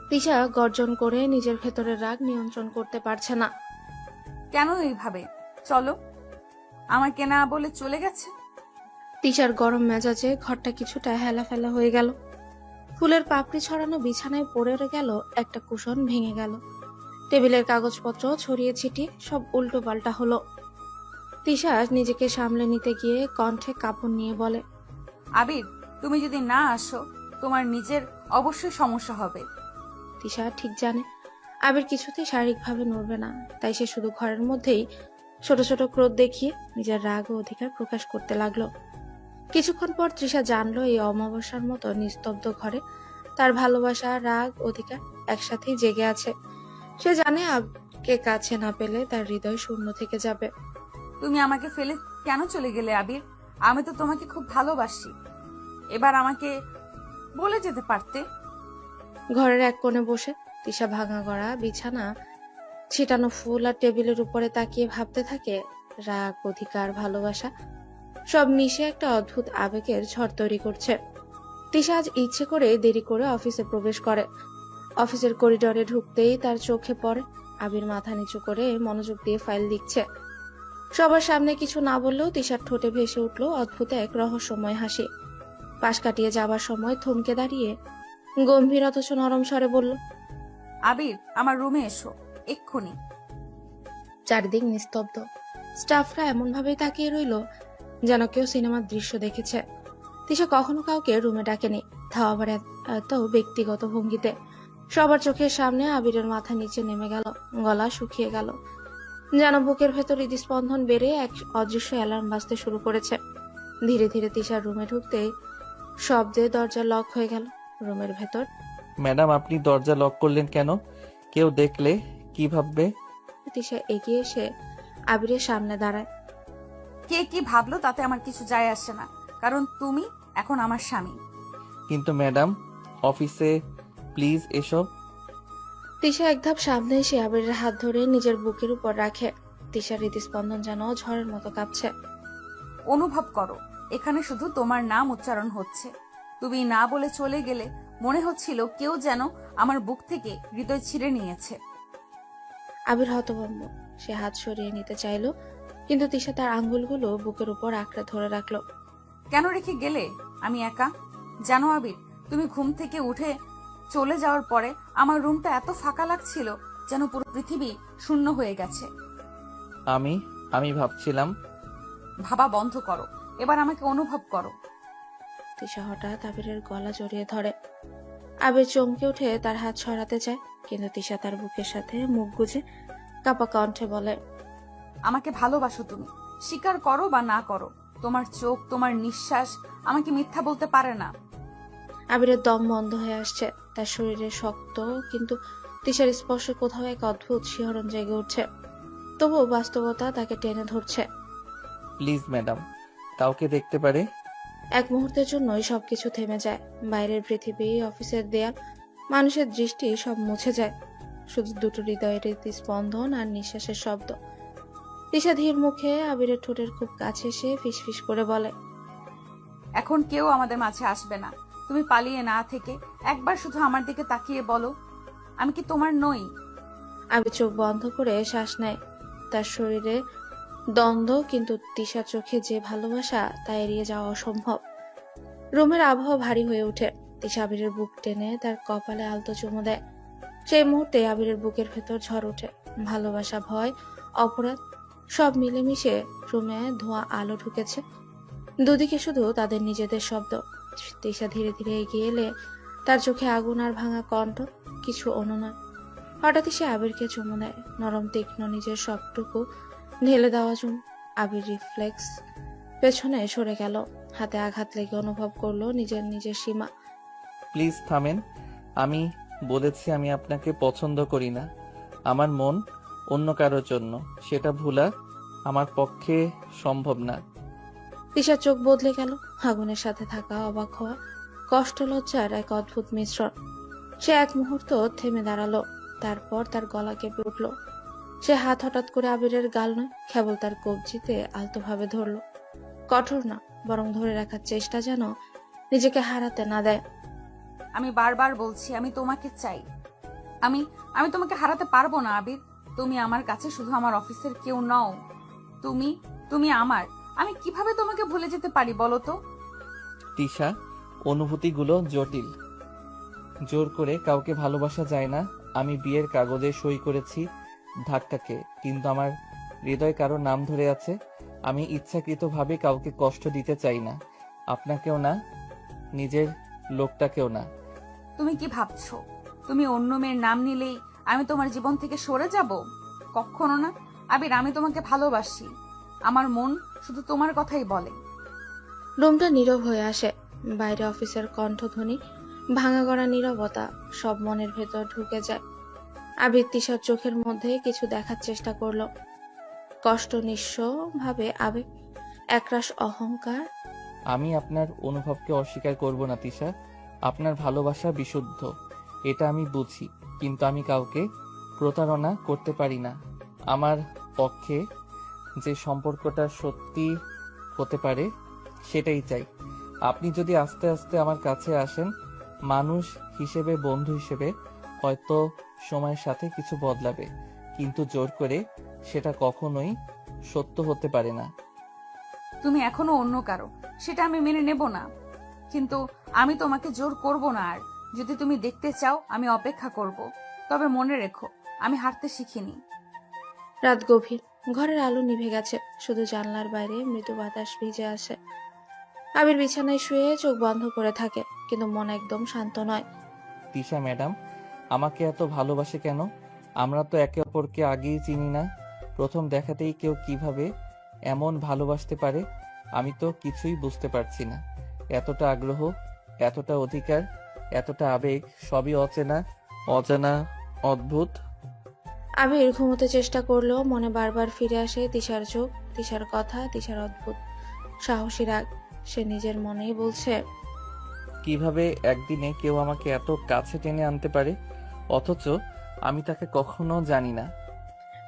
তিশা গর্জন করে নিজের ভেতরের রাগ নিয়ন্ত্রণ করতে পারছে না। কেন এইভাবে? চলো, আমাকে না বলে চলে গেছে। তিশার গরম মেজাজে ঘরটা কিছুটা হেলাফেলা হয়ে গেল। ফুলের পাপড়ি ছড়ানো বিছানায় পড়ে গেল একটা কুশন, ভেঙে গেল। টেবিলের কাগজপত্র ছড়িয়ে ছিটিয়ে সব উল্টো পাল্টা হলো। তিশা নিজেকে সামলে নিতে গিয়ে কণ্ঠে কাঁপন নিয়ে বলে, আবির, তুমি যদি না আসো তোমার নিজের অবশ্যই সমস্যা হবে। তিশা ঠিক জানে আবির কিছুতেই শারীরিকভাবে নড়বে না, তাই সে শুধু ঘরের মধ্যেই ছোট ছোট ক্রোধ দেখিয়ে নিজের রাগ ও অধিকার প্রকাশ করতে লাগলো। কিছুক্ষণ পর তৃষা জানলো এই অমাবস্যার মতো নিস্তব্ধ ঘরে তার ভালোবাসা, রাগ, অধিকার একসাথেই জেগে আছে। সে জানে আবিরকে কাছে না পেলে তার হৃদয় শূন্য থেকে যাবে। তুমি আমাকে ফেলে কেন চলে গেলে আবির? আমি তো তোমাকে খুব ভালোবাসি। এবার আমাকে বলে যেতে পারতে। ঘরের এক কোণে বসে তৃষা ভাঙা গড়া বিছানা, ছিটানো ফুল আর টেবিলের উপরে তাকিয়ে ভাবতে থাকে রাগ, অধিকার, ভালোবাসা সব মিশে একটা অদ্ভুত আবেগের ঝড় তৈরি করছে। তৃষা আজ ইচ্ছে করে দেরি করে অফিসে প্রবেশ করে। অফিসের করিডোরে ঢুকতেই তার চোখে পড়ে আবির মাথা নিচু করে মনোযোগ দিয়ে ফাইল লিখছে। সবার সামনে কিছু না বললেও তৃষার ঠোঁটে ভেসে উঠল অদ্ভুত এক রহস্যময় হাসি। পাশ কাটিয়ে যাবার সময় থমকে দাঁড়িয়ে গম্ভীর অথচ নরম স্বরে বলল, আবির, আমার রুমে এসো এক্ষুনি। চারিদিক নিস্তব্ধ। স্টাফরা এমন ভাবেই তাকিয়ে রইল যেন কেউ সিনেমার দৃশ্য দেখেছে। তৃষা কখনো কাউকে রুমে ডাকেনি, তাও আবার এত ব্যক্তিগত ভঙ্গিতে। সবার চোখের সামনে আবিরের মাথা নিচে নেমে গেল, গলা শুকিয়ে গেল, যেন বুকের ভেতর হৃদস্পন্দন বেড়ে এক অদৃশ্য অ্যালার্ম বাজতে শুরু করেছে। ধীরে ধীরে তৃষার রুমে ঢুকতেই শব্দে দরজা লক হয়ে গেল। রুমের ভেতর, ম্যাডাম আপনি দরজা লক করলেন কেন? কেউ দেখলে কি ভাববে? তৃষা এগিয়ে এসে আবিরের সামনে দাঁড়ায়। কে কি ভাবলো তাতে আমার কিছু যায় আসে না, কারণ তুমি এখন আমার স্বামী। কিন্তু ম্যাডাম, অফিসে প্লিজ এসব। তৃষা এক ধাপ সামনে এসে আবিরের হাত ধরে নিজের বুকের উপর রাখে। তৃষার হৃদস্পন্দন যেন ঝড়ের মতো কাঁপছে। অনুভব করো, এখানে শুধু তোমার নাম উচ্চারণ হচ্ছে। তুমি না বলে চলে গেলে মনে হচ্ছিল কেউ যেন আমার বুক থেকে হৃদয় ছিঁড়ে নিয়েছে। আবির হতভম্ব। সে হাত সরিয়ে নিতে চাইল, কিন্তু তৃষা তার আঙ্গুলগুলো বুকের উপর আঁকড়ে ধরে রাখলো। কেন রেখে গেলে? আমি একা। জানো আবির, তুমি ঘুম থেকে উঠে চলে যাওয়ার পরে আমার রুমটা এত ফাঁকা লাগছিল যেন পুরো পৃথিবী শূন্য হয়ে গেছে। আমি ভাবছিলাম। ভাবা বন্ধ করো, এবার আমাকে অনুভব করো। তৃষা হঠাৎ আবিরের গলা জড়িয়ে ধরে। আবির চমকে উঠে তার হাত সরাতে চায়, কিন্তু তৃষা তার বুকের সাথে মুখ গুজে কাপা কণ্ঠে বলে, আমাকে ভালোবাসো তুমি, স্বীকার করো বা না করো। তোমার চোখ, তোমার নিঃশ্বাস আমাকে মিথ্যা বলতে পারে না। আবিরের দম বন্ধ হয়ে আসছে। তার শরীরে শক্ত, কিন্তু তৃষার স্পর্শে কোথাও এক অদ্ভুত শিহরণ জেগে উঠছে। তবুও বাস্তবতা তাকে টেনে ধরছে। প্লিজ ম্যাডাম, কাউকে দেখতে পারে। এক মুহূর্তের জন্যই সবকিছু থেমে যায়। বাইরের পৃথিবী, অফিসের দেয়াল, মানুষের দৃষ্টি সব মুছে যায়। শুধু দুটো হৃদয়ের স্পন্দন আর নিঃশ্বাসের শব্দ। তৃষা ধীর মুখে আবিরের ঠোঁটের খুব কাছে এসে ফিসফিস করে বলে, এখন কেউ আমাদের মাঝে আসবে না। তুমি পালিয়ে না থেকে একবার শুধু আমার দিকে তাকিয়ে বলো, আমি কি তোমার নই? আবির চোখ বন্ধ করে শ্বাস নেয়। তার শরীরে দ্বন্দ্ব, কিন্তু তৃষার চোখে যে ভালোবাসা তা এড়িয়ে যাওয়া অসম্ভব। রুমের আবহাওয়া ভারী হয়ে ওঠে। তৃষা আবিরের বুক টেনে তার কপালে আলতো চুমু দেয়। সেই মুহূর্তে আবিরের বুকের ভেতর ঝড় ওঠে। ভালোবাসা, ভয়, অপরাধ সব মিলেমিশে রুমে ধোঁয়া আলো ঢুকেছে। দুদিকে শুধু তাদের নিজেদের শব্দ। তৃষা ধীরে ধীরে এগিয়ে এলে তার চোখে আগুন আর ভাঙা কণ্ঠ, কিছু অনুনয়। হঠাৎই সে আবিরকে চুমু দেয়, নরম তীক্ষ্ণ, নিজের সবটুকু ঢেলে দেওয়া চুম। আবির রিফ্লেক্স পেছনে সরে গেল। হাতে আঘাত লেগে অনুভব করলো নিজের সীমা। প্লিজ থামেন। আমি বলেছি আমি আপনাকে পছন্দ করি না। আমার মন অন্য কারোর জন্য, সেটা ভোলা আমার পক্ষে সম্ভব না। তৃষার চোখ বদলে গেল। আগুনের সাথে থাকা অবাক হওয়া, কষ্ট, লজ্জার এক অদ্ভুত মিশ্রণ। সে এক মুহূর্ত থেমে দাঁড়ালো, তারপর তার গলা কেঁপে উঠল। সে হাত হঠাৎ করে আবিরের গাল নয়, কেবল তার কবজিতে আলতোভাবে ধরল। কঠোর না, বরং ধরে রাখার চেষ্টা, যেন নিজেকে হারাতে না দেয়। আমি বারবার বলছি আমি তোমাকে চাই। আমি তোমাকে হারাতে পারবো না আবির। তুমি আমার কাছে শুধু আমার অফিসের কেউ নও। তুমি আমার। আমি কিভাবে তোমাকে ভুলে যেতে পারি বলো তো? তৃষা, অনুভূতিগুলো জটিল। জোর করে কাউকে ভালোবাসা যায় না। আমি বিয়ের কাগজে সই করেছি ধাক্কাকে, কিন্তু আমার হৃদয় কারো নাম ধরে আছে। আমি ইচ্ছাকৃতভাবে কাউকে কষ্ট দিতে চাই না, আপনাকেও না, নিজের লোকটাকেও না। তুমি কি ভাবছো তুমি অন্য মেয়ের নাম নিলেই আমি তোমার জীবন থেকে সরে যাব? কখনো না আবির, আমি তোমাকে ভালোবাসি। আমার মন শুধু তোমার কথাই বলে। রুমটা নীরব হয়ে আসে। বাইরে অফিসের কণ্ঠধ্বনি, ভাঙা গড়া নীরবতা সব মনের ভেতর ঢুকে যায়। আবির তিশার চোখের মধ্যে কিছু দেখার চেষ্টা করলো। কষ্ট নিঃস্ব ভাবে আবেগ, একরাশ অহংকার। আমি আপনার অনুভবকে অস্বীকার করব না তিশা। আপনার ভালোবাসা বিশুদ্ধ, এটা আমি বুঝি, কিন্তু আমি কাউকে প্রতারণা করতে পারি না। আমার পক্ষে যে সম্পর্কটা সত্যি হতে পারে সেটাই চাই। আপনি যদি আস্তে আস্তে আমার কাছে আসেন, মানুষ হিসেবে, বন্ধু হিসেবে, হয়তো সময়ের সাথে কিছু বদলাবে, কিন্তু জোর করে সেটা কখনোই সত্য হতে পারে না। তুমি এখনো অন্য কারো, সেটা আমি মেনে নেব না, কিন্তু আমি তোমাকে জোর করব না। আর যদি তুমি দেখতে চাও আমি অপেক্ষা করব, তবে মনে রেখো আমি হাঁটতে শিখিনি। রাত গভীর, ঘরের আলো নিভে গেছে, শুধু জানলার বাইরে মৃদু বাতাস ভিজে আসে। আবির বিছানায় শুয়ে চোখ বন্ধ করে থাকে, কিন্তু মন একদম শান্ত নয়। তিশা ম্যাডাম আমাকে এত ভালোবাসে কেন? আমরা তো একে অপরকে আগেই চিনি না। প্রথম দেখাতেই কেউ কিভাবে এমন ভালোবাসতে পারে আমি তো কিছুই বুঝতে পারছি না। এতটা আগ্রহ, এতটা অধিকার, এতটা আবেগ, সবই অচেনা, অজানা, অদ্ভুত। আবির ঘুমোতে চেষ্টা করলেও মনে বারবার ফিরে আসে তিশার চোখ, তিশার কথা, তিশার অদ্ভুত সাহসী রাগ। সে নিজের মনেই বলছে, কিভাবে একদিনে কেউ আমাকে এত কাছে টেনে আনতে পারে, অথচ আমি তাকে কখনো জানি না।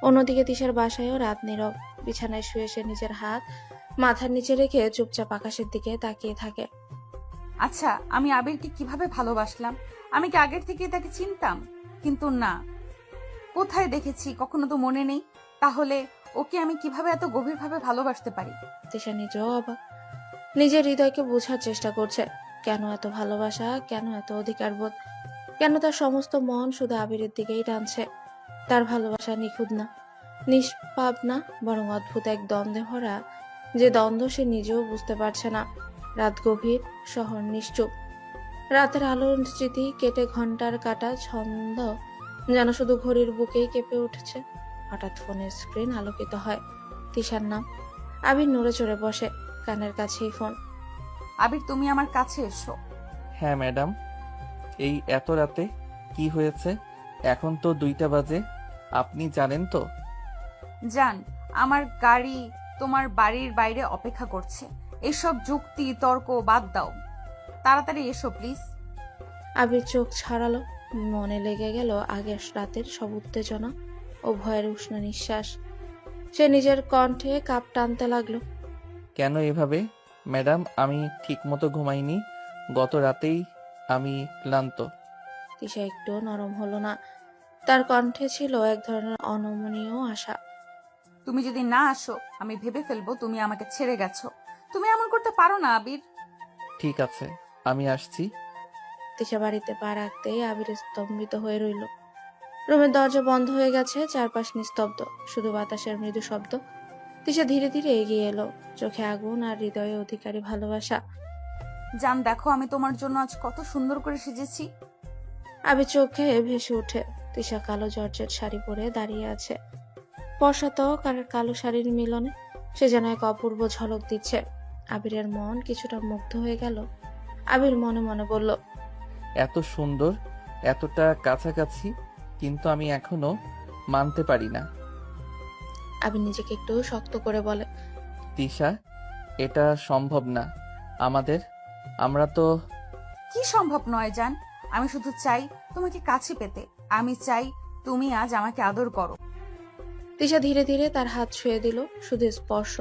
অন্যদিকে তিশার বাসায়ও রাত নীরব। বিছানায় শুয়ে সে নিজের হাত মাথার নিচে রেখে চুপচাপ আকাশের দিকে তাকিয়ে থাকে। আচ্ছা, আমি আবিরকে কিভাবে ভালোবাসলাম? আমি কি আগের থেকে তাকে চিনতাম? কিন্তু না, কোথায় দেখেছি কখনো তো মনে নেই। তাহলে ওকে আমি কিভাবে এত গভীরভাবে ভালোবাসতে পারি? তিশা নিজেও অবাক, নিজের হৃদয়কে বোঝার চেষ্টা করছে। কেন এত ভালোবাসা, কেন এত অধিকারবোধ, কেন তার সমস্ত মন শুধু আবিরের দিকেই টানছে? তার ভালোবাসা নিখুঁত না, নিষ্পাপ না, বরং অদ্ভুত এক দ্বন্দ্বে ভরা, যে দ্বন্দ্ব সে নিজেও বুঝতে পারছে না। রাত গভীর, শহর নিশ্চুপ। রাতের আলোর স্মৃতি কেটে ঘন্টার কাটা ছন্দ যেন শুধু ঘড়ির বুকেই কেঁপে উঠছে। হঠাৎ ফোনের স্ক্রিন আলোকিত হয়। তিশার নাম। আবির নড়ে চড়ে বসে, কানের কাছেই ফোন। আবির, তুমি আমার কাছে এসো। হ্যাঁ ম্যাডাম। এই এত রাতে কি হয়েছে? এখন তো 2টা বাজে। আপনি জানেন তো? জান, আমার গাড়ি তোমার বাড়ির বাইরে অপেক্ষা করছে। এসব যুক্তি তর্ক বাদ দাও, তাড়াতাড়ি এসো প্লিজ। আবির চোখ ছাড়ালো। মনে লেগে গেল আগের রাতের সব উত্তেজনা ও ভয়ের উষ্ণ নিঃশ্বাস। সে নিজের কণ্ঠে কাপ টানতে লাগলো। কেন এভাবে? ম্যাডাম আমি ঠিকমতো ঘুমাইনি, গত রাতেই আমি ক্লান্ত। তিশা একটু নরম হলো না। তার কণ্ঠে ছিল এক ধরনের অনমনীয় আশা। তুমি যদি না আসো আমি ভেবে ফেলবো তুমি আমাকে ছেড়ে গেছো। তুমি এমন করতে পারো না আবির। ঠিক আছে, আমি আসছি। তিশা বাড়িতে পা রাখতেই আবির স্তম্ভিত হয়ে রইল। রুমের দরজা বন্ধ হয়ে গেছে, চারপাশ নিস্তব্ধ, শুধু বাতাসের মৃদু শব্দ। তিশা ধীরে ধীরে এগিয়ে এলো, চোখে আগুন আর হৃদয়ে অধিকারী ভালোবাসা। জান, দেখো আমি তোমার জন্য আজ কত সুন্দর করে সেজেছি। আবির চোখে ভেসে ওঠে। তিশা কালো জর্জেট শাড়ি পরে দাঁড়িয়ে আছে। পশাতক আর কালো শাড়ির মিলনে সে যেন এক অপূর্ব ঝলক দিচ্ছে। আবিরের মন কিছুটা মুগ্ধ হয়ে গেল। আবির মনে মনে বলল, এত সুন্দর, এতটা কাছাকাছি, কিন্তু আমি এখনো মানতে পারি না। আবির নিজেকে একটু শক্ত করে বলে, তিশা এটা সম্ভব না আমাদের। আমরা তো। কি সম্ভব নয় জান? আমি শুধু চাই তোমাকে কাছে পেতে। আমি চাই তুমি আজ আমাকে আদর করো। তিশা ধীরে ধীরে তার হাত ছুঁয়ে দিল, শুধু স্পর্শ,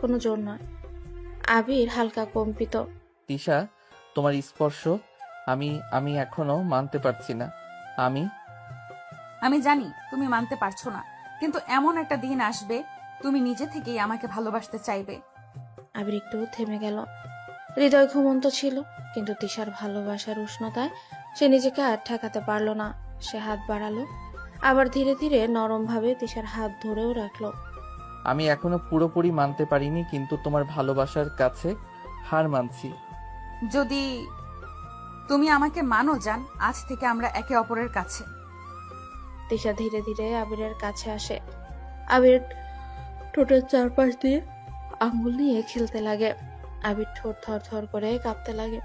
কোনো জোর নয়। আবির হালকা কম্পিত। তিশা তোমার স্পর্শ আমি এখনো মানতে পারছি না। আমি জানি তুমি মানতে পারছো না, কিন্তু এমন একটা দিন আসবে তুমি নিজে থেকেই আমাকে ভালোবাসতে চাইবে। আবির একটু থেমে গেল। হৃদয় ঘুমন্ত ছিল, কিন্তু তিশার ভালোবাসার উষ্ণতায় সে নিজেকে আর ঠেকাতে পারল না। সে হাত বাড়ালো, আবার ধীরে ধীরে নরম ভাবে তিশার হাত ধরেও রাখলো। আমি এখনো পুরোপুরি মানতে পারিনি, কিন্তু তোমার ভালোবাসার কাছে হার মানছি। যদি তুমি আমাকে মানো জান, আজ থেকে আমরা একে অপরের কাছে। তিশা ধীরে ধীরে আবিরের কাছে আসে। আবির ঠোঁটের চারপাশ দিয়ে আঙুল নিয়ে খেলতে লাগে। আবির ঠোঁট থর থর করে কাঁপতে লাগে।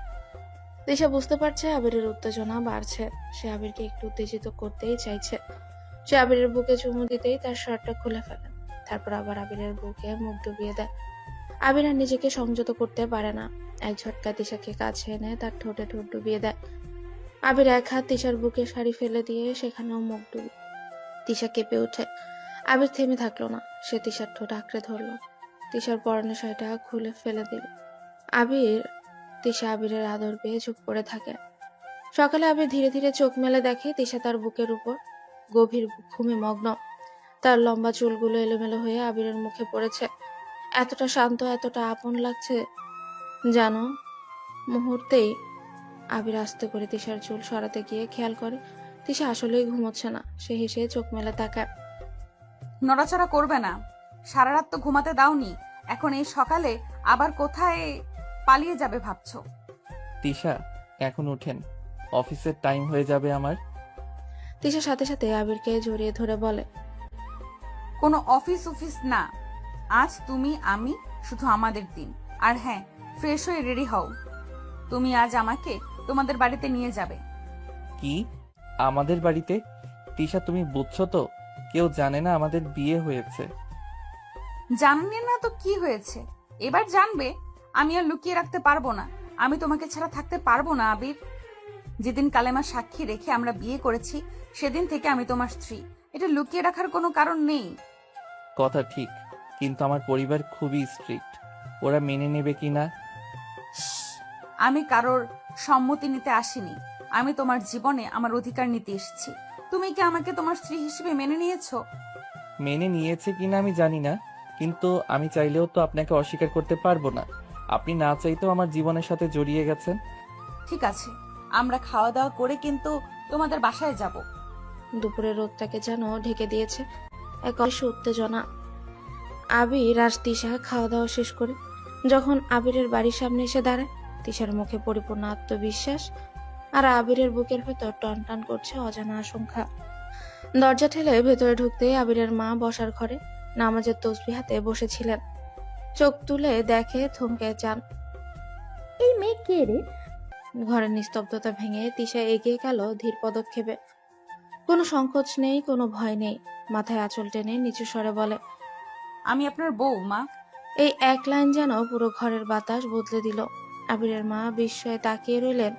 তিশা বুঝতে পারছে আবিরের উত্তেজনা বাড়ছে। সে আবিরকে একটু উত্তেজিত করতেই চাইছে। সে আবিরের বুকে চুমু দিতেই তার শার্টটা খুলে ফেলে, তারপর আবার আবিরের বুকে মুখ ডুবিয়ে দেয়। আবির আর নিজেকে সংযত করতে পারে না, এক ঝটকা তিশাকে কাছে এনে তার ঠোঁটে ঠোঁট ডুবিয়ে দেয়। আবির এক হাত তিশার বুকে শাড়ি ফেলে দিয়ে সেখানেও মুখ ডুবি। তিশা কেঁপে ওঠে। আবির থেমে থাকলো না, সে তিশার ঠোঁট আঁকড়ে ধরলো, তিশার পরনের শাড়িটা খুলে ফেলে দিল। তিশা আবিরের আদর পেয়ে চুপ করে থাকে। সকালে আবির ধীরে ধীরে চোখ মেলে দেখে তিশা তার বুকের উপর গভীর ঘুমে মগ্ন। তার লম্বা চুলগুলো এলোমেলো হয়ে আবিরের মুখে পড়েছে। এতটা শান্ত, এতটা আপন লাগছে জানো। মুহূর্তেই আবির আস্তে করে তিশার চুল সরাতে গিয়ে খেয়াল করে তিশা আসলেই ঘুমোচ্ছে না। সে হেসে চোখ মেলে তাকায়। নড়াচড়া করবে না, সারা রাত তো ঘুমাতে দাওনি, এখন এই সকালে আবার কোথায় পালিয়ে যাবে ভাবছো? তিশা, এখন উঠেন, অফিসের টাইম হয়ে যাবে আমার। তিশার সাথে সাথে আবিরকে জড়িয়ে ধরে বলে, কোনো অফিস না, আজ তুমি আমি শুধু আমাদের দিন। আর হ্যাঁ, ফ্রেশ হয়ে রেডি হও, তুমি আজ আমাকে তোমাদের বাড়িতে নিয়ে যাবে। কি? আমাদের বাড়িতে? তিশা, তুমি বুঝছো তো, কেউ জানে না আমাদের বিয়ে হয়েছে। জাননি না তো কি হয়েছে, এবার জানবে। আমি আর লুকিয়ে রাখতে পারবো না, আমি তোমাকে ছাড়া থাকতে পারবো না আবির। যেদিন কালেমা সাক্ষী রেখে আমরা বিয়ে করেছি সেদিন থেকে আমি তোমার স্ত্রী, এটা লুকিয়ে রাখার কোনো কারণ নেই। কথা ঠিক, কিন্তু আমার পরিবার খুবই স্ট্রিক্ট, ওরা মেনে নেবে কি না। আমি কারোর সম্মতি নিতে আসিনি, আমি তোমার জীবনে আমার অধিকার নিতে এসেছি। তুমি কি আমাকে তোমার স্ত্রী হিসেবে মেনে নিয়েছো? মেনে নিয়েছে কিনা আমি জানি না, কিন্তু আমি চাইলেও তো আপনাকে অস্বীকার করতে পারবো না। আপনি না চাইতেও আমার জীবনের সাথে জড়িয়ে গেছেন। ঠিক আছে, আমরা খাওয়া দাওয়া করে কিন্তু তোমাদের বাসায় যাব। দুপুরের রোদটাকে যেন ঢেকে দিয়েছে এক অসীম উত্তেজনা। আবির আর তিশা খাওয়া দাওয়া শেষ করে যখন আবিরের বাড়ির সামনে এসে দাঁড়ায়, তিশার মুখে পরিপূর্ণ আত্মবিশ্বাস, আর আবিরের বুকের ভেতর টন টন করছে অজানা আশঙ্কা। দরজা ঠেলে ভেতরে ঢুকতে আবিরের মা বসার ঘরে নামাজের তসবিহ হাতে বসেছিলেন। চোখ তুলে দেখে থমকে যান। এই মেয়ে কে রে? ঘরের নিস্তব্ধতা ভেঙে তিশা এগিয়ে গেল ধীর পদক্ষেপে। কোনো সংকোচ নেই, কোনো ভয় নেই, মাথায় আঁচল টেনে নিচু স্বরে বলে, আমি আপনার বউ, মা। এই এক লাইন যেন পুরো ঘরের বাতাস বদলে দিল। আবিরের মা বিস্ময়ে তাকিয়ে রইলেন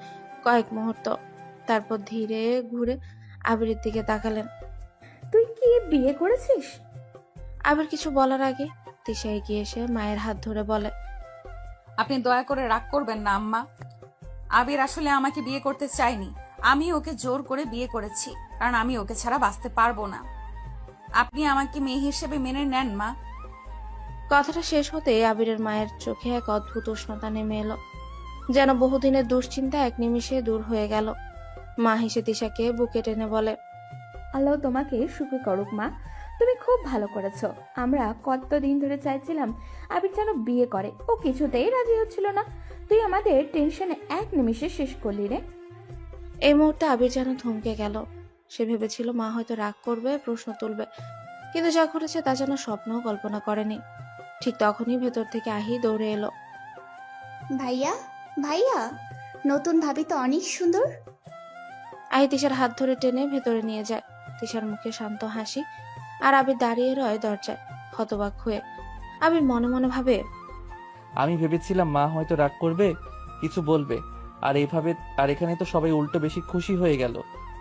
কয়েক মুহূর্ত, তারপর ধীরে ঘুরে আবিরের দিকে তাকালেন। তুই কি বিয়ে করেছিস? আবির কিছু বলার আগে তিশা এগিয়ে এসে মায়ের হাত ধরে বলে, আপনি দয়া করে রাগ করবেন না আম্মা। আবির আসলে আমাকে বিয়ে করতে চাইনি, আমি ওকে জোর করে বিয়ে করেছি, কারণ আমি ওকে ছাড়া বাঁচতে পারবো না। আপনি আমাকে মেয়ে হিসেবে মেনে নেন মা। কথাটা শেষ হতে আবিরের মায়ের চোখে এক অদ্ভুত উষ্ণতা নেমে এলো, যেন বহুদিনের দুশ্চিন্তা এক নিমিষে দূর হয়ে গেল। মা হেসে তিশাকে বুকে টেনে বলে, আল্লাহ তোমাকে সুখী করুক মা, তুমি খুব ভালো করেছো। আমরা কতদিন ধরে চাইছিলাম আবির যেন বিয়ে করে, ও কিছুতেই রাজি হচ্ছিল না। তুই আমাদের টেনশনে এক নিমিষে শেষ করলি রে। এই মুহূর্তে আবির যেন থমকে গেল। সে ভেবেছিল মা হয়তো রাগ করবে, প্রশ্ন তুলবে, কিন্তু যা ঘটেছে তা যেন স্বপ্নও কল্পনা করেনি। ঠিক তখনই ভেতর থেকে আহি দৌড়ে এলো। ভাইয়া, ভাইয়া, নতুন ভাবি তো অনেক সুন্দর। আহি তিশার হাত ধরে টেনে ভেতরে নিয়ে যায়। তিশার মুখে শান্ত হাসি, আর আবির দাঁড়িয়ে রয় দরজায় হতবাক হয়ে। আবির মনে মনে ভাবে, আমি ভেবেছিলাম মা হয়তো রাগ করবে, কিছু বলবে, আর এখানে তো সবাই উল্টো বেশি খুশি হয়ে গেল।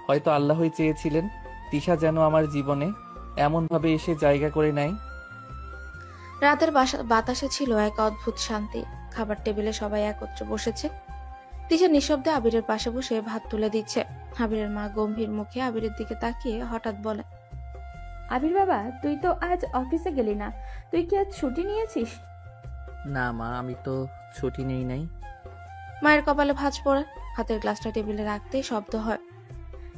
হয়তো আল্লাহই চেয়েছিলেন তিশা যেন আমার জীবনে এমন ভাবে এসে জায়গা করে নেয়। রাতের বাতাসে ছিল এক অদ্ভুত শান্তি। খাবার টেবিলে সবাই একত্রে বসেছে। তিশা নিঃশব্দে আবিরের পাশে বসে ভাত তুলে দিচ্ছে। আবিরের মা গম্ভীর মুখে আবিরের দিকে তাকিয়ে হঠাৎ বলে, আবির বাবা, তুই তো আজ অফিসে গেলি না, তুই কি আজ ছুটি নিয়েছিস? না মা, আমি তো ছুটি নেই নাই। মায়ের কপালে ভাঁজ পড়ে। হাতের গ্লাসটা টেবিলে রাখতেই শব্দ হয়।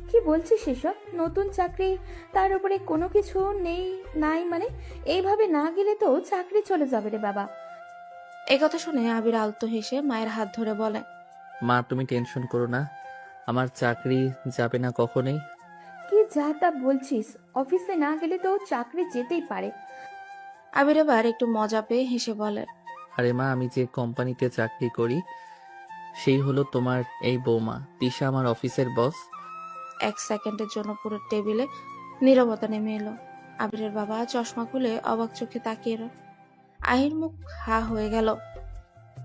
কি বলছিস এসব? নতুন চাকরি, তার উপরে কোনো কিছু নেই নাই মানে? এইভাবে না গেলে তো চাকরি চলে যাবে রে বাবা। এই কথা শুনে আবির আলতো হেসে মায়ের হাত ধরে বলে, মা তুমি টেনশন করো না, আমার চাকরি যাবে না কখনোই। কি যা তা বলছিস? অফিসে না গেলে তো চাকরি যেতেই পারে। আবির এবার একটু মজা পেয়ে হেসে বলে, আরে মা, আমি যে কোম্পানিতে চাকরি করি সেই হলো তোমার এই বৌমা। তিশা আমার অফিসের বস। এক সেকেন্ডের জন্য পুরো টেবিলে নীরবতা নেমে এলো। আবিরের বাবা চশমা খুলে অবাক চোখে তাকিয়ে রয়। আহির মুখ হা হয়ে গেল।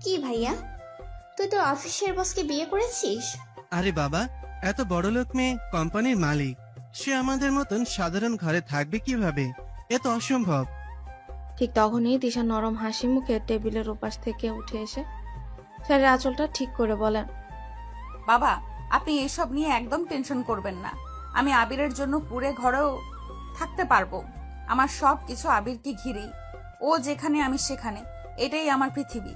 কি ভাইয়া, তুই তো অফিসের বসকে বিয়ে করেছিস? আরে বাবা, এত বড়লোক মেয়ে কোম্পানির মালিক, সে আমাদের মতন সাধারণ ঘরে থাকবে কিভাবে? এ তো অসম্ভব। ঠিক তখনই তিশা নরম হাসি মুখে টেবিলের ওপাশ থেকে উঠে এসে শাড়ির আঁচলটা ঠিক করে বলেন, বাবা, আপনি এসব নিয়ে একদম টেনশন করবেন না। আমি আবিরের জন্য কুড়ে ঘরেও থাকতে পারবো। আমার সব কিছু আবিরকে ঘিরেই। ও যেখানে আমি সেখানে, এটাই আমার পৃথিবী।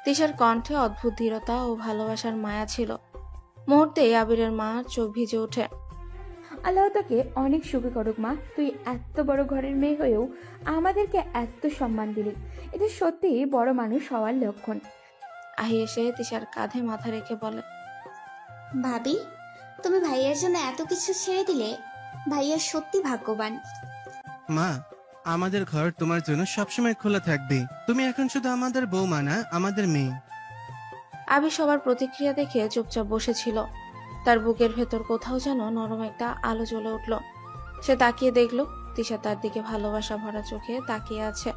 তিশার কণ্ঠে অদ্ভুত দৃঢ়তা ও ভালোবাসার মায়া ছিল। মুহূর্তেই আবিরের মা চোখ ভিজে ওঠে। আল্লাহ তোকে অনেক সুখী করুক মা, তুই এত বড় ঘরের মেয়ে হয়েও আমাদেরকে এত সম্মান দিলি। এটা সত্যি বড় মানুষ হওয়ার লক্ষণ। আহি এসে তিশার কাঁধে মাথা রেখে বলে, ভাবি, তুমি ভাইয়ার জন্য এত কিছু ছেড়ে দিলে। ভাইয়া সত্যি ভাগ্যবান। মা, আমাদের ঘর তোমার জন্য সবসময় খোলা থাকবে। তুমি এখন শুধু আমাদের বৌমা না, আমাদের মেয়ে। আবি সবার প্রতিক্রিয়া দেখে চুপচাপ বসেছিল। তার বুকের ভেতর কোথাও যেন নরম একটা আলো জ্বলে উঠল। সে তাকিয়ে দেখল তিশা তার দিকে ভালোবাসা ভরা চোখে তাকিয়ে আছে।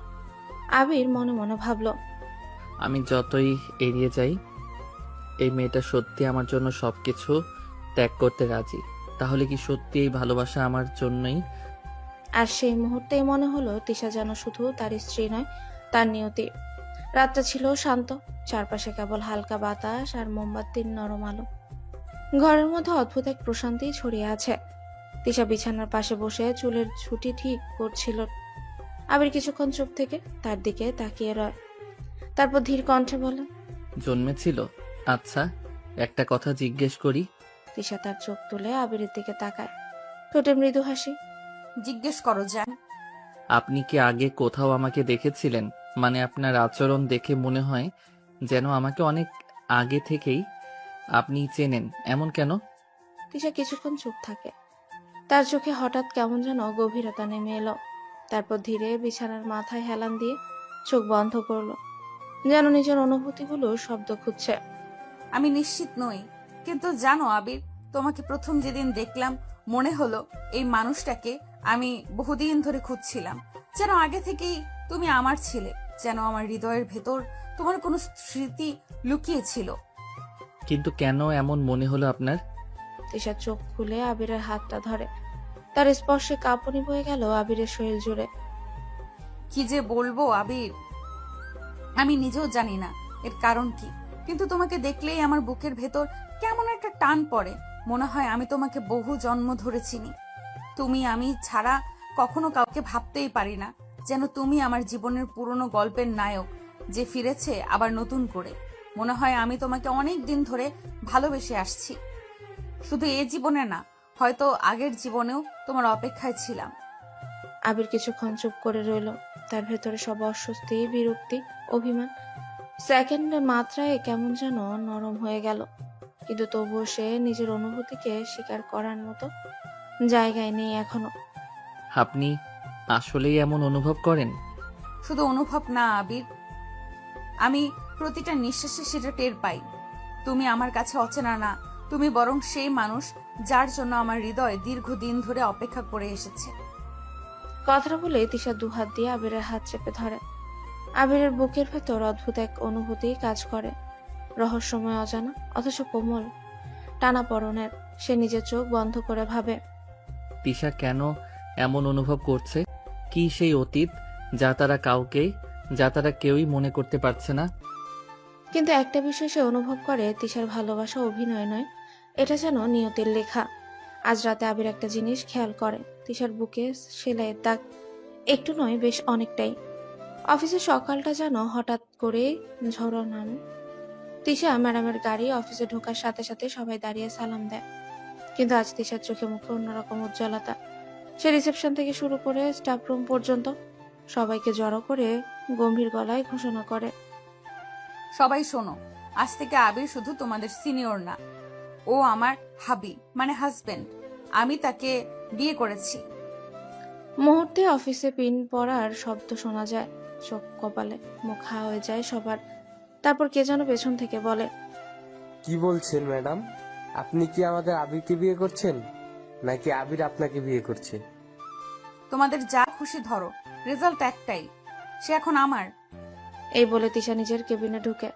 আবির মনে মনে ভাবল, আমি যতই এড়িয়ে যাই, এই মেয়েটা সত্যি আমার জন্য সবকিছু ত্যাগ করতে রাজি। তাহলে কি সত্যি এই ভালোবাসা আমার জন্যই? আর সেই মুহূর্তেই মনে হলো তিশা যেন শুধু তার স্ত্রী নয়, তার নিয়তি। রাতটা ছিল শান্ত, চারপাশে কেবল হালকা বাতাস আর মোমবাতির নরম আলো। ঘরের মধ্যে অদ্ভুত এক প্রশান্তি ছড়িয়ে আছে। তিশা বিছানার পাশে বসে চুলের ছুটি ঠিক করছিল। আবির কিছুক্ষণ চুপ থেকে তার দিকে তাকিয়ে রয়, তারপর ধীর কণ্ঠে বলে, জন্মেছিল? আচ্ছা, একটা কথা জিজ্ঞেস করি। তিশা তার চোখ তুলে আবিরের দিকে তাকায়, ঠোঁটে মৃদু হাসি। জিজ্ঞেস করো জান। আপনি কি আগে কোথাও আমাকে দেখেছিলেন? মানে আপনার আচরণ দেখে মনে হয় যেন আমাকে অনেক আগে থেকেই আপনি চেনেন। এমন কেন? তিশা কিছুক্ষণ চুপ থাকে। তার চোখে হঠাৎ কেমন যেন গভীরতা নেমে এলো। তারপর ধীরে বিছানার মাথায় হেলান দিয়ে চোখ বন্ধ করলো, যেন নিজের অনুভূতিগুলো শব্দ খুঁজছে। আমি নিশ্চিত নই, কিন্তু জানো আবির, তোমাকে প্রথম যেদিন দেখলাম মনে হলো এই মানুষটাকে আমি বহুদিন ধরে খুঁজছিলাম। যেন আগে থেকেই তুমি আমার ছিলে, যেন আমার হৃদয়ের ভেতর তোমার কোনো স্মৃতি লুকিয়ে ছিল। কিন্তু কেন এমন মনে হলো আপনার? তিশা চোখ খুলে আবিরের হাতটা ধরে। তার স্পর্শে কাঁপুনি বয়ে গেল আবিরের শরীর জুড়ে। কি যে বলবো আবির, আমি নিজেও জানি না এর কারণ কি, কিন্তু তোমাকে দেখলেই আমার বুকের ভেতর কেমন একটা টান পড়ে। মনে হয় আমি তোমাকে বহু জন্ম ধরে চিনি। তুমি আমি ছাড়া কখনো কাউকে ভাবতেই পারি না। যেন তুমি আমার জীবনের পুরনো গল্পের নায়ক, যে ফিরেছে আবার নতুন করে। মনে হয় আমি তোমাকে অনেক দিন ধরে ভালোবেসে আসছি। শুধু এ জীবনে না, হয়তো আগের জীবনেও তোমার অপেক্ষায় ছিলাম। আবির কিছুক্ষণ চুপ করে রইল। তার ভেতরে সব অস্বস্তি, বিরক্তি, অভিমান সেকেন্ডের মাত্রায় কেমন যেন নরম হয়ে গেল। কিন্তু তবুও সে নিজের অনুভূতিকে স্বীকার করার মতো জায়গায় নেই এখনো। আপনি আসলেই এমন অনুভব করেন? শুধু অনুভব না আবির, আমি প্রতিটা নিঃশ্বাসে সেটা টের পাই। তুমি আমার কাছে অচেনা না, তুমি বরং সেই মানুষ যার জন্য আমার হৃদয় দীর্ঘদিন ধরে অপেক্ষা করে এসেছে। কথাটা বলে তিশা দুহাত দিয়ে আবিরের হাত চেপে ধরে। আবিরের বুকের ভেতর অদ্ভুত এক অনুভূতি কাজ করে, রহস্যময়, অজানা, অথচ কোমল, টানাপড়নের। সে নিজের চোখ বন্ধ করে ভাবে, তিশা কেন এমন অনুভব করছে? কি সেই অতীত যা তারা কেউই মনে করতে পারছে না? কিন্তু একটা বিষয় সে অনুভব করে, তিশার ভালোবাসা অভিনয় নয়, এটা যেন নিয়তির লেখা। আজ রাতে আবির একটা জিনিস খেয়াল করে, তিশার বুকে সেলাইয়ের দাগ একটু নয়, বেশ অনেকটাই। অফিসের সকালটা যেন হঠাৎ করে ঝড়ো নামে। তিশা ম্যাডামের গাড়ি অফিসে ঢোকার সাথে সাথে সবাই দাঁড়িয়ে সালাম দেয়। কিন্তু আজ তিশার চোখে মুখে অন্যরকম উজ্জ্বলতা। সে রিসেপশন থেকে শুরু করে স্টাফ রুম পর্যন্ত সবাইকে জড়ো করে গম্ভীর গলায় ঘোষণা করে, সবাই শোনো, আজ থেকে আবির শুধু তোমাদের সিনিয়র না, ও আমার হাবি, মানে হাজবেন্ড। আমি তাকে বিয়ে করেছি। মুহূর্তে অফিসে পিন পড়ার শব্দ শোনা যায়। চোখ কপালে, মুখ হা হয়ে যায় সবার। তারপর কে যেন পেছন থেকে বলে, কি বলছেন ম্যাডাম? আপনি কি আমাদের আবিরকে বিয়ে করছেন, নাকি আবির আপনাকে বিয়ে করছে? তোমাদের যা খুশি ধরো, রেজাল্ট একটাই, সে এখন আমার। এই বলে তিশা নিজের কেবিনে ঢুকে।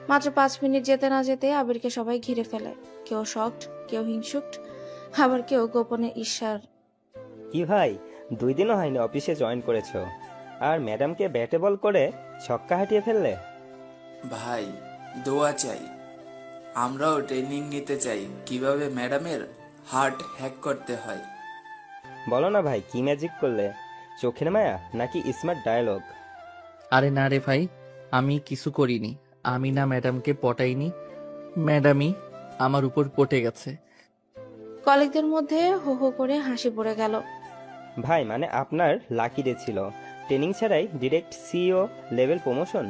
মাত্র 5 মিনিট যেতে না যেতে আবিরকে সবাই ঘিরে ফেলে। কেউ শকড, কেউ হিংসুক, আবার কেউ গোপনে ঈর্ষার। কি ভাই, 2 দিনও হয়নি অফিসে জয়েন করেছো, আর ম্যাডামকে ব্যাটে বল করে ছক্কা হাঁটিয়ে ফেললে। ভাই, দোয়া চাই। আমরাও ট্রেনিং নিতে চাই কিভাবে ম্যাডামের হার্ট হ্যাক করতে হয়। বলো না ভাই, কি ম্যাজিক করলে? চোখের মায়া নাকি স্মার্ট ডায়ালগ? আরে না রে ভাই, আমি কিছু করিনি। আমি না ম্যাডামকে পটাইনি, ম্যাডামই আমার উপর পটে গেছে। কলিগদের মধ্যে হো হো করে হাসি পড়ে গেল। ভাই মানে আপনার লাকি ডে ছিল, ট্রেনিং ছাড়াই ডিরেক্ট সিইও লেভেল প্রমোশন।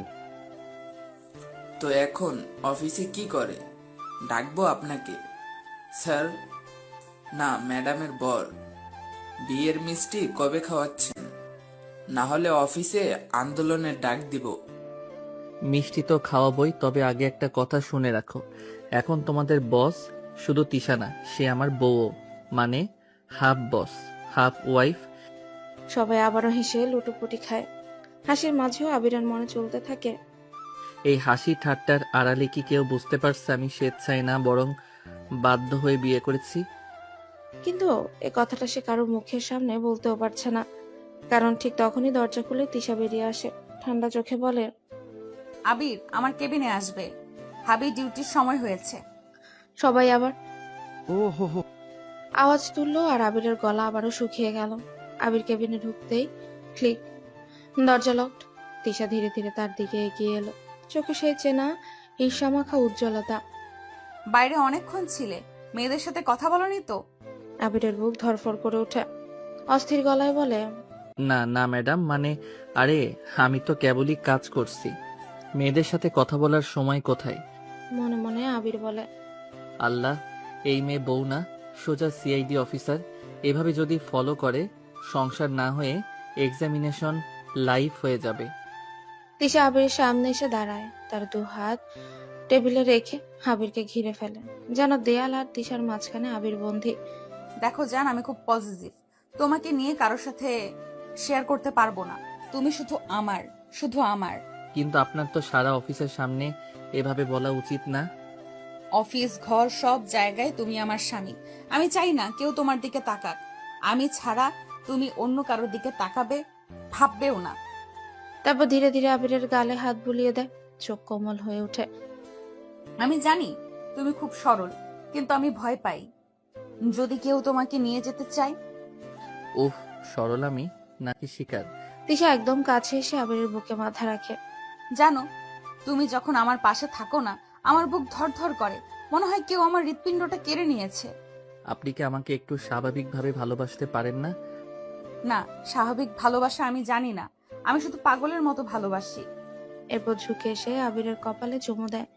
তো এখন অফিসে কি করে? ডাকবো আপনাকে স্যার? না, ম্যাডামের বর। বিয়ের মিষ্টি কবে খাওয়াচ্ছেন? না হলে অফিসে আন্দোলনের ডাক দিব। মিষ্টি তো খাওয়াবই, তবে আগে একটা কথা শুনে রাখো। এখন তোমাদের বস শুধু তিশা না, সে আমার বউও, মানে হাফ বস হাফ ওয়াইফ। সবাই আবারও হেসে লুটোপুটি খায়। হাসির মাঝেও আবিরের মনে চলতে থাকে, এই হাসি ঠাট্টার আড়ালে কি কেউ বুঝতে পারছে আমি স্বেচ্ছায় না, বরং বাধ্য হয়ে বিয়ে করেছি? কিন্তু এ কথাটা সে কারো মুখের সামনে বলতেও পারছে না। কারণ ঠিক তখনই দরজা খুলে তিশা বেরিয়ে আসে। ঠান্ডা চোখে বলে, আবির আমার কেবিনে আসবে, হাবি ডিউটির সময় হয়েছে। সবাই আবার ও হো হো। আওয়াজ তুললো আর আবিরের গলা আবারও শুকিয়ে গেল। আবির কেবিনে ঢুকতেই ক্লিক, দরজা লকড। তিশা ধীরে ধীরে তার দিকে এগিয়ে এলো, চোখে সেই চেনা ঈর্ষামাখা উজ্জ্বলতা। বাইরে অনেকক্ষণ ছিলে, মেয়েদের সাথে কথা বলনি তো? আবিরের বুক ধরফর করে ওঠে, অস্থির গলায় বলে, না না ম্যাডাম, মানে আরে আমি তো কেবলই কাজ করছি, মেয়েদের সাথে কথা বলার সময় কোথায়? মনে মনে আবির বলে, আল্লাহ, এই মেয়ে বউ না, সোজা সিআইডি অফিসার। এভাবে যদি ফলো করে, সংসার না হয়ে এক্সামিনেশন লাইফ হয়ে যাবে। তিশা আবিরের সামনে এসে দাঁড়ায়, তার 2 হাত টেবিলে রেখে আবিরকে ঘিরে ফেলে, যেন দেয়াল আর তিশার মাঝখানে আবির বন্দী। দেখো জান, আমি খুব পজিটিভ, তোমাকে নিয়ে কারোর সাথে শেয়ার করতে পারবো না। তুমি শুধু আমার, শুধু আমার। কিন্তু আপনার তো সারা অফিসের সামনে এভাবে বলা উচিত না। অফিস, ঘর, সব জায়গায় তুমি আমার স্বামী। আমি চাই না কেউ তোমার দিকে তাকাক। আমি ছাড়া তুমি অন্য কারোর দিকে তাকাবে ভাববেও না। তারপর ধীরে ধীরে আবিরের গালে হাত বুলিয়ে দেয়, চোখ কোমল হয়ে ওঠে। আমি জানি তুমি খুব সরল, কিন্তু আমি ভয় পাই যদি কেউ তোমাকে নিয়ে যেতে চায়। উফ, সরল আমি নাকি শিকার? তিশা একদম কাছে এসে আবিরের বুকে মাথা রাখে। জানো, তুমি যখন আমার পাশে থাকো না, আমার বুক ধরধর করে, মনে হয় কেউ আমার হৃৎপিণ্ডটা কেড়ে নিয়েছে। আপনি কি আমাকে একটু স্বাভাবিকভাবে ভালোবাসতে পারেন না? না, স্বাভাবিক ভালোবাসা আমি জানি না, আমি শুধু পাগলের মতো ভালোবাসি। এরপর ঝুঁকে এসে আবিরের কপালে চুমু দেয়।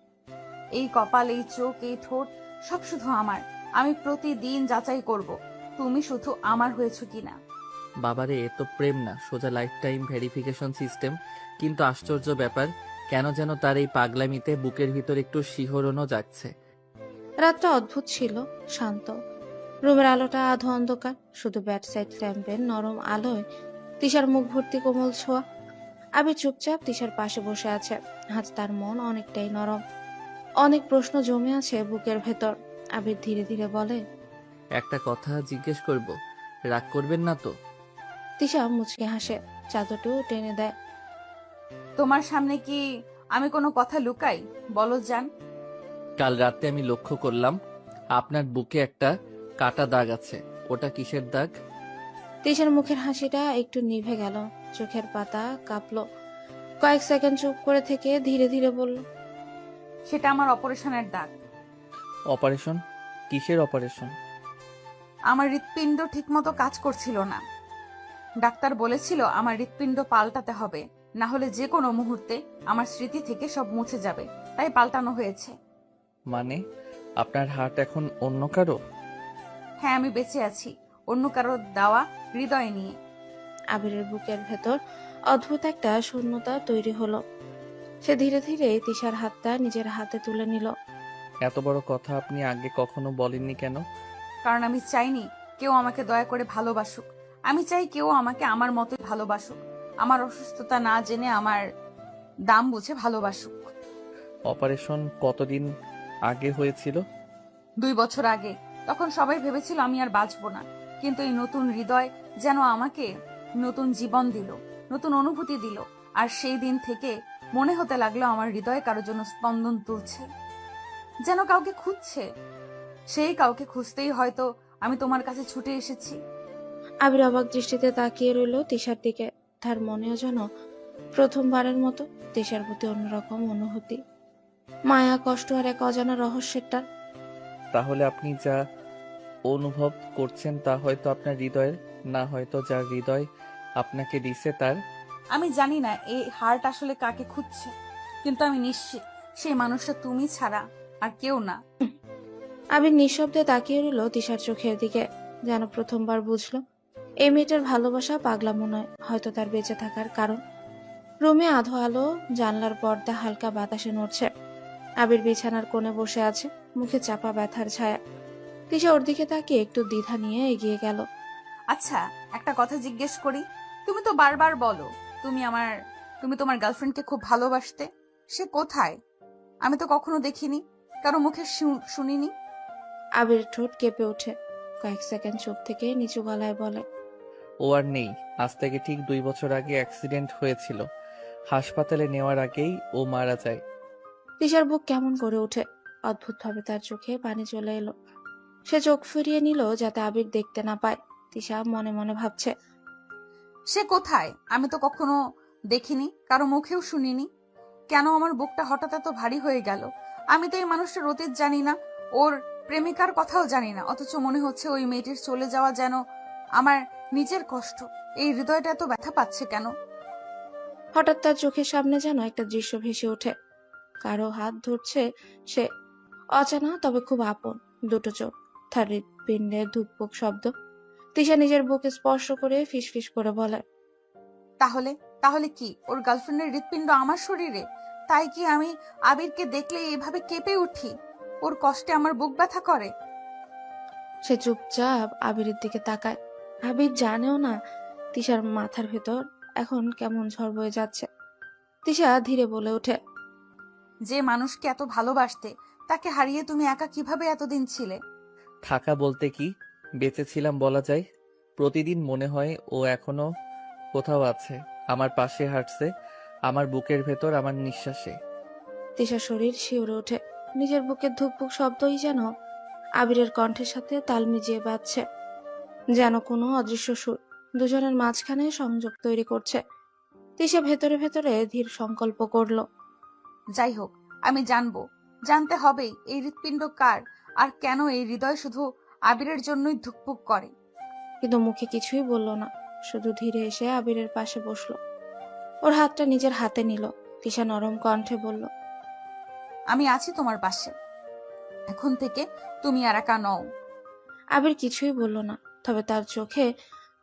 এই কপাল, এই চোখ, এই ঠোঁট, সব শুধু আমার। আমি প্রতিদিন যাচাই করব তুমি শুধু আমার হয়েছো কিনা। বাবারে, এ তো প্রেম না, সোজা লাইফ টাইম ভেরিফিকেশন সিস্টেম। কিন্তু আশ্চর্য ব্যাপার, কেন যেন তার এই পাগলামিতে বুকের ভিতর একটু শিহরণও জাগছে। রাতটা অদ্ভুত ছিল, শান্ত। রুমের আলোটা আধো অন্ধকার, শুধু ব্যাট সাইড ল্যাম্পের নরম আলোয় তিশার মুখ ভর্তি কোমল ছোঁয়া। আবির চুপচাপ তিশার পাশে বসে আছে, আজ তার মন অনেকটাই নরম। অনেক প্রশ্ন জমে আছে বুকের ভেতর। আবির ধীরে ধীরে বলে, একটা কথা জিজ্ঞেস করব, রাগ করবেন না তো? তিশা মুচকে হাসে, চাদরটাও টেনে দেয়। তোমার সামনে কি আমি কোনো কথা লুকাই? বলো জান। কাল রাতে আমি লক্ষ্য করলাম আপনার বুকে একটা কাটা দাগ আছে, ওটা কিসের দাগ? তিশার মুখের হাসিটা একটু নিভে গেল, চোখের পাতা কাঁপলো। কয়েক সেকেন্ড চুপ করে থেকে ধীরে ধীরে বলল, সেটা আমার অপারেশনের দাগ। অপারেশন? কিসের অপারেশন? আমার হৃৎপিণ্ড ঠিকমতো কাজ করছিল না। ডাক্তার বলেছিল আমার হৃৎপিণ্ড পাল্টাতে হবে, না হলে যে কোনো মুহূর্তে আমার স্মৃতি থেকে সব মুছে যাবে, তাই পাল্টানো হয়েছে। মানে আপনার হার্ট এখন অন্য কারো? হ্যাঁ, আমি বেঁচে আছি অন্য কারো দেওয়া হৃদয় নিয়ে। আবিরের বুকের ভেতর অদ্ভুত একটা শূন্যতা তৈরি হলো। সে ধীরে ধীরে তিশার হাতটা নিজের হাতে তুলে নিল। এত বড় কথা আপনি আগে কখনো বলেননি কেন? কারণ আমি চাইনি কেউ আমাকে দয়া করে ভালোবাসুক। আমি চাই কেউ আমাকে আমার মতোই ভালোবাসুক, আমার অসুস্থতা না জেনে আমার দাম বুঝে ভালোবাসুক। অপারেশন কতদিন আগে হয়েছিল? 2 বছর আগে। তখন সবাই ভেবেছিল আমি আর বাঁচবো না, কিন্তু এই নতুন হৃদয় যেন আমাকে নতুন জীবন দিল, নতুন অনুভূতি দিল। আর সেই দিন থেকে মনে হতে লাগলো আমার হৃদয় কারোর জন্য স্পন্দন তুলছে, যেন কাউকে খুঁজছে। সেই কাউকে খুঁজতেই হয়তো আমি তোমার কাছে ছুটে এসেছি। আবির অবাক দৃষ্টিতে তাকিয়ে রইল তিশার দিকে। তার মনেও যেন প্রথমবারের মতো তিশার প্রতি অন্যরকম অনুভূতি, মায়া, কষ্ট আর এক অজানা রহস্যের টান। তাহলে আপনি যা অনুভব করছেন তা হয়তো আপনার হৃদয়ের না, হয়তো যার হৃদয় আপনাকে দিছে তার। আমি জানি না এই হার্ট আসলে কাকে খুঁজছে, কিন্তু আমি নিশ্চিত সেই মানুষটা তুমি ছাড়া আর কেউ না। আবির নিঃশব্দে তাকিয়ে রইল তিশার চোখের দিকে, যেন প্রথমবার বুঝলো এই মেয়েটার ভালোবাসা পাগলামো নয়, হয়তো তার বেঁচে থাকার কারণ। রুমে আধো আলো, জানলার পর্দা হালকা বাতাসে নড়ছে। আবির বিছানার কোণে বসে আছে, মুখে চাপা ব্যথার ছায়া। তিশা ওর দিকে তাকিয়ে একটু দ্বিধা নিয়ে এগিয়ে গেল। আচ্ছা, একটা কথা জিজ্ঞেস করি। তুমি তো বারবার বলো তুমি তোমার গার্লফ্রেন্ডকে খুব ভালোবাসতে। সে কোথায়? আমি তো কখনো দেখিনি, কারো মুখে শুনিনি। আবির ঠোঁট কেঁপে ওঠে, কয়েক সেকেন্ড চুপ থেকে নিচু গলায় বলে, ও আর নেই। আজ থেকে ঠিক 2 বছর আগে অ্যাক্সিডেন্ট হয়েছিল। হাসপাতালে নেওয়ার আগেই ও মারা যায়। তিশার বুক কেমন করে ওঠে। অদ্ভুতভাবে তার চোখে পানি চলে এলো। সে চোখ ফিরিয়ে নিল যাতে আবির দেখতে না পায়। তিশা মনে মনে ভাবছে, সে কোথায়? আমি তো কখনো দেখিনি, কারো মুখেও শুনিনি। কেন আমার বুকটা হঠাৎ এত ভারী হয়ে গেল? আমি তো এই মানুষটার অতীত জানি না, ওর প্রেমিকার কথাও জানি না, অথচ মনে হচ্ছে ওই মেয়েটির চলে যাওয়া যেন আমার নিজের কষ্ট। এই হৃদয়টা এত ব্যথা পাচ্ছে কেন? হঠাৎ তার চোখের সামনে যেন একটা দৃশ্য ভেসে ওঠে। কারো হাত ধরছে সে, অজানা তবে খুব আপন। দুটো চোখ, তার হৃৎপিণ্ডে ধুকপুক শব্দ। তিশা নিজের বুকে স্পর্শ করে ফিসফিস করে বলে, তাহলে তাহলে কি ওর গার্লফ্রেন্ডের হৃৎপিণ্ড আমার শরীরে? তাই কি আমি আবিরকে দেখলে এভাবে কেঁপে উঠি? ওর কষ্টে আমার বুক ব্যথা করে? সে চুপচাপ আবিরের দিকে তাকায়। আবির জানেও না তিশার মাথার ভেতর এখন কেমন ঝড় বয়ে যাচ্ছে। তিশা ধীরে বলে ওঠে, যে মানুষকে এত ভালোবাসতে, তাকে হারিয়ে তুমি একা কিভাবে এতদিন ছিলে? থাকা বলতে কি, বেঁচে ছিলাম বলা যায়। প্রতিদিন মনে হয় ও এখনো কোথাও আছে, আমার পাশে হাঁটছে, আমার বুকের ভেতর, আমার নিঃশ্বাসে। তিশার শরীর শিউরে ওঠে। নিজের বুকের ধুকপুক শব্দই যেন আবিরের কণ্ঠের সাথে তাল মিজিয়ে বাজছে, যেন কোনো অদৃশ্য সুর দুজনের মাঝখানে সংযোগ তৈরি করছে। তিশা ভেতরে ভেতরে ধীর সংকল্প করলো, যাই হোক, আমি জানতে হবেই এই হৃৎপিণ্ড কার, আর কেন এই হৃদয় শুধু আবিরের জন্যই ধুকপুক করে। কিন্তু মুখে কিছুই বলল না, শুধু ধীরে এসে আবিরের পাশে বসলো। ওর হাতটা নিজের হাতে নিল। তিশা নরম কণ্ঠে বলল, আমি আছি তোমার পাশে, এখন থেকে তুমি আর একা নও। আবির কিছুই বলল না, তবে তার চোখে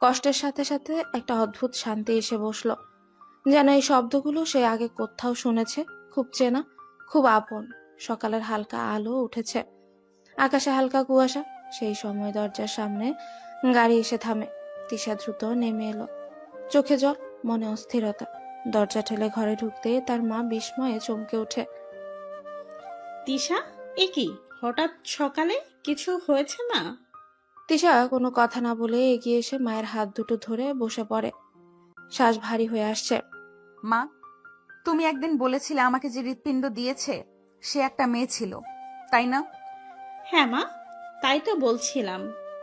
কষ্টের সাথে সাথে একটা অদ্ভুত শান্তি এসে বসলো, যেন এই শব্দগুলো সে আগে কোথাও শুনেছে, খুব চেনা, খুব আপন। সকালের হালকা আলো উঠেছে, আকাশে হালকা কুয়াশা। সেই সময় দরজার সামনে গাড়ি এসে থামে। তিশা দ্রুত নেমে এলো, চোখে জল, মনে অস্থিরতা। দরজা ঠেলে ঘরে ঢুকতে তার মা বিস্ময়ে চমকে ওঠে। তিশা, এ কি হঠাৎ সকালে? কিছু হয়েছে না? তিশা কোনো কথা না বলে এগিয়ে এসে মায়ের হাত দুটো ধরে বসে পড়ে। শ্বাস ভারী হয়ে আসছে। মা, তুমি একদিন বলেছিলে আমাকে যে হৃৎপিণ্ড দিয়েছে সে একটা মেয়ে ছিল, তাই না? হ্যাঁ মা, তাই তো বলছিলাম।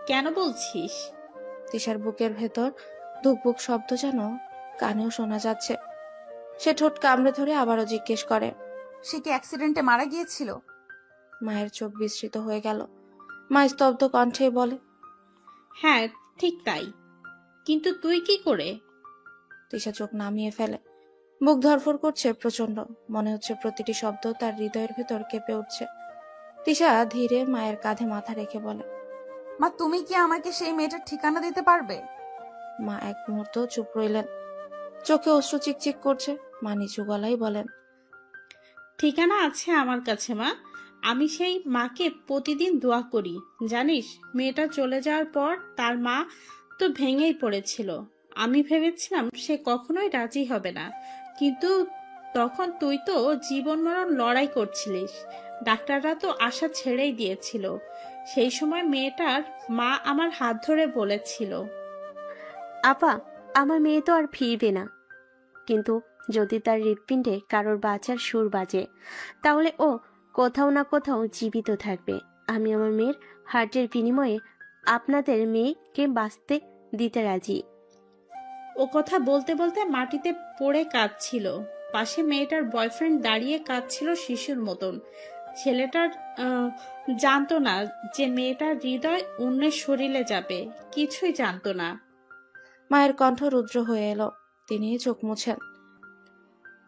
কেন বলছিস? তিশার বুকের ভেতর ধুকপুক শব্দ যেন কানেও শোনা যাচ্ছে। সে ঠোঁট কামড়ে ধরে আবারও জিজ্ঞেস করে, সে কি অ্যাক্সিডেন্টে মারা গিয়েছিল? মায়ের চোখ বিস্মৃত হয়ে গেল। মা স্তব্ধ কণ্ঠে বলে, হ্যাঁ ঠিক তাই, কিন্তু তুই কি করে? তিশা চোখ নামিয়ে ফেলে। বুক ধরফর করছে প্রচন্ড, মনে হচ্ছে প্রতিটি শব্দ তার হৃদয়ের ভেতর কেঁপে উঠছে। তিশা ধীরে মায়ের কাঁধে মাথা রেখে বলে, মা, তুমি কি আমাকে সেই মেয়েটার ঠিকানা দিতে পারবে? মা এক মুহূর্ত চুপ রইলেন। চোখে অশ্রু চিকচিক করছে। মা নিচু গলায় বলেন, ঠিকানা আছে আমার কাছে মা। আমি সেই মাকে প্রতিদিন দোয়া করি। জানিস, মেয়েটা চলে যাওয়ার পর তার মা তো ভেঙেই পড়েছিল। আমি ভেবেছিলাম সে কখনোই রাজি হবে না, কিন্তু তখন তুই তো জীবন মরণ লড়াই করছিলিস। ডাক্তাররা তো আশা ছেড়েই দিয়েছিল। সেই সময় মেয়েটার মা আমার হাত ধরে বলেছিল, আপা, আমার মেয়ে তো আর ফিরবে না, কিন্তু যদি তার হৃৎপিণ্ডে কারোর বাঁচার সুর বাজে, তাহলে ও কোথাও না কোথাও জীবিত থাকবে। আমি আমার মেয়ের হার্টের বিনিময়ে আপনাদের মেয়েকে বাঁচতে দিতে রাজি। ও কথা বলতে বলতে মাটিতে পড়ে কাঁদছিল। পাশে মেয়েটার বয়ফ্রেন্ড দাঁড়িয়ে কাঁদছিল শিশুর মতন। ছেলেটার জানতো না যে মেয়েটার হৃদয় অন্যের শরীরে যাবে, কিছুই জানতো না। মায়ের কণ্ঠ রুদ্র হয়ে এলো। তিনি চোখ মুছেন।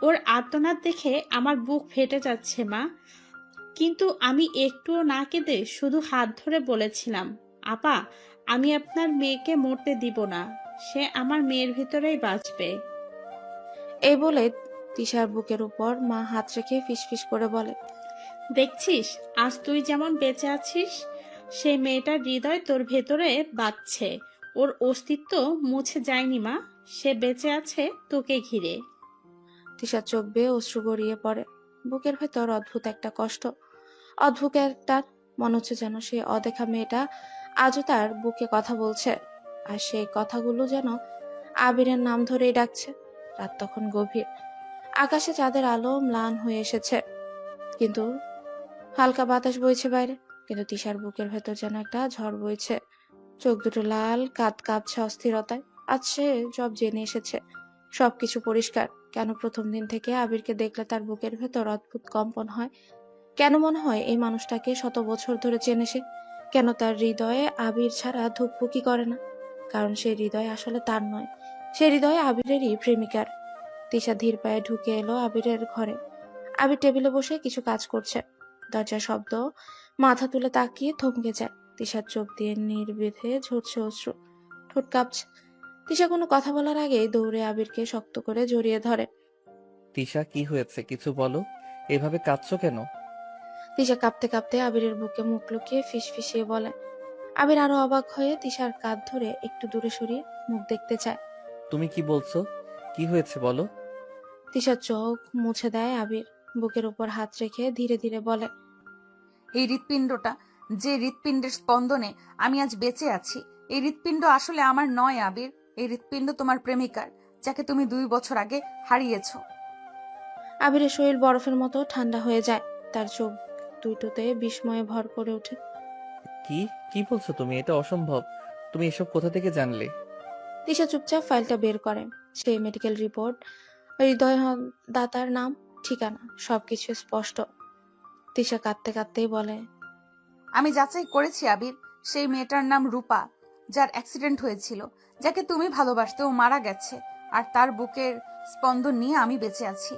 ওর আর্তনাদ দেখে আমার বুক ফেটে যাচ্ছে মা, কিন্তু আমি একটুও না কেঁদে শুধু হাত ধরে বলেছিলাম, আপা, আমি আপনার মেয়েকে মরতে দিব না। সে আমার মেয়ের ভিতরেই বাঁচবে। এই বলে তিশার বুকের উপর মা হাত রেখে ফিসফিস করে বলে, দেখছিস, আজ তুই যেমন বেঁচে আছিস, সেই মেয়েটার হৃদয় তোর ভেতরে বাঁচছে। ওর অস্তিত্ব মুছে যায়নি মা, সে বেঁচে আছে তোকে ঘিরে। তিশার চোখ বেয়ে অশ্রু গড়িয়ে পড়ে। বুকের ভেতর অদ্ভুত একটা কষ্ট, অদ্ভুত একটা মনে হচ্ছে যেন সে অদেখা মেয়েটা আজও তার বুকে কথা বলছে, আর সেই কথাগুলো যেন আবিরের নাম ধরেই ডাকছে। রাত তখন গভীর, আকাশে চাঁদের আলো ম্লান হয়ে এসেছে, কিন্তু হালকা বাতাস বইছে বাইরে। কিন্তু তিশার বুকের ভেতর যেন একটা ঝড় বইছে। চোখ দুটো লাল, কাঁদ কাঁপছে অস্থিরতায়। আজ সে সব জেনে এসেছে, সবকিছু পরিষ্কার। কেন প্রথম দিন থেকে আবিরকে দেখলে তার বুকের ভেতর অদ্ভুত কম্পন হয়? কেন মনে হয় এই মানুষটাকে শত বছর ধরে চেনে সে? কেন তার হৃদয়ে আবির ছাড়া ধুকপুকি করে না? কারণ সেই হৃদয় আসলে তার নয়, সে হৃদয় আবিরেরই প্রেমিকার। তিশা ধীর পায়ে ঢুকে এলো আবিরের ঘরে। আবির টেবিলে বসে কিছু কাজ করছে। দরজার শব্দ, মাথা তুলে তাকিয়ে থমকে যায়। তিশার চোখ দিয়ে নির্বিধে ঝরছে অশ্রু, ঠোঁট কাঁপছে। তিশা কোনো কথা বলার আগেই দৌড়ে আবিরকে শক্ত করে জড়িয়ে ধরে। তিশা, কি হয়েছে? কিছু বলো। এভাবে কাঁদছো কেন? তিশা কাঁপতে কাঁপতে আবিরের বুকে মুখ লুকিয়ে ফিসফিসিয়ে বলে। আবির আরো অবাক হয়ে তিশার কাঁধ ধরে একটু দূরে সরিয়ে মুখ দেখতে চায়। তুমি কি বলছো? কি হয়েছে বলো। তিশার চোখ মুছে দেয় আবির, বুকের উপর হাত রেখে ধীরে ধীরে বলে, এই হৃৎপিণ্ডটা, যে হৃৎপিণ্ডের স্পন্দনে আমি আজ বেঁচে আছি, এই হৃৎপিণ্ড আসলে আমার নয় আবির। এই হৃৎপিণ্ড তোমার প্রেমিকার, যাকে তুমি 2 বছর আগে হারিয়েছো। আবিরের শরীর বরফের মতো ঠান্ডা হয়ে যায়। তার চোখ দুটোতে বিস্ময়ে ভর করে ওঠে। কি কি বলছো তুমি? এটা অসম্ভব। তুমি এসব কোথা থেকে জানলে? তিশা চুপচাপ ফাইলটা বের করে। সেই মেডিকেল রিপোর্ট, হৃদয় দাতার নাম, ঠিকানা, সবকিছু স্পষ্ট। তিশা কাঁদতে কাঁদতেই বলে, আমি যাচাই করেছি আবির, সেই মেয়েটার নাম রূপা, যার অ্যাক্সিডেন্ট হয়েছিল, যাকে তুমি ভালোবাসতে। ও মারা গেছে, আর তার বুকের স্পন্দন নিয়ে আমি বেঁচে আছি।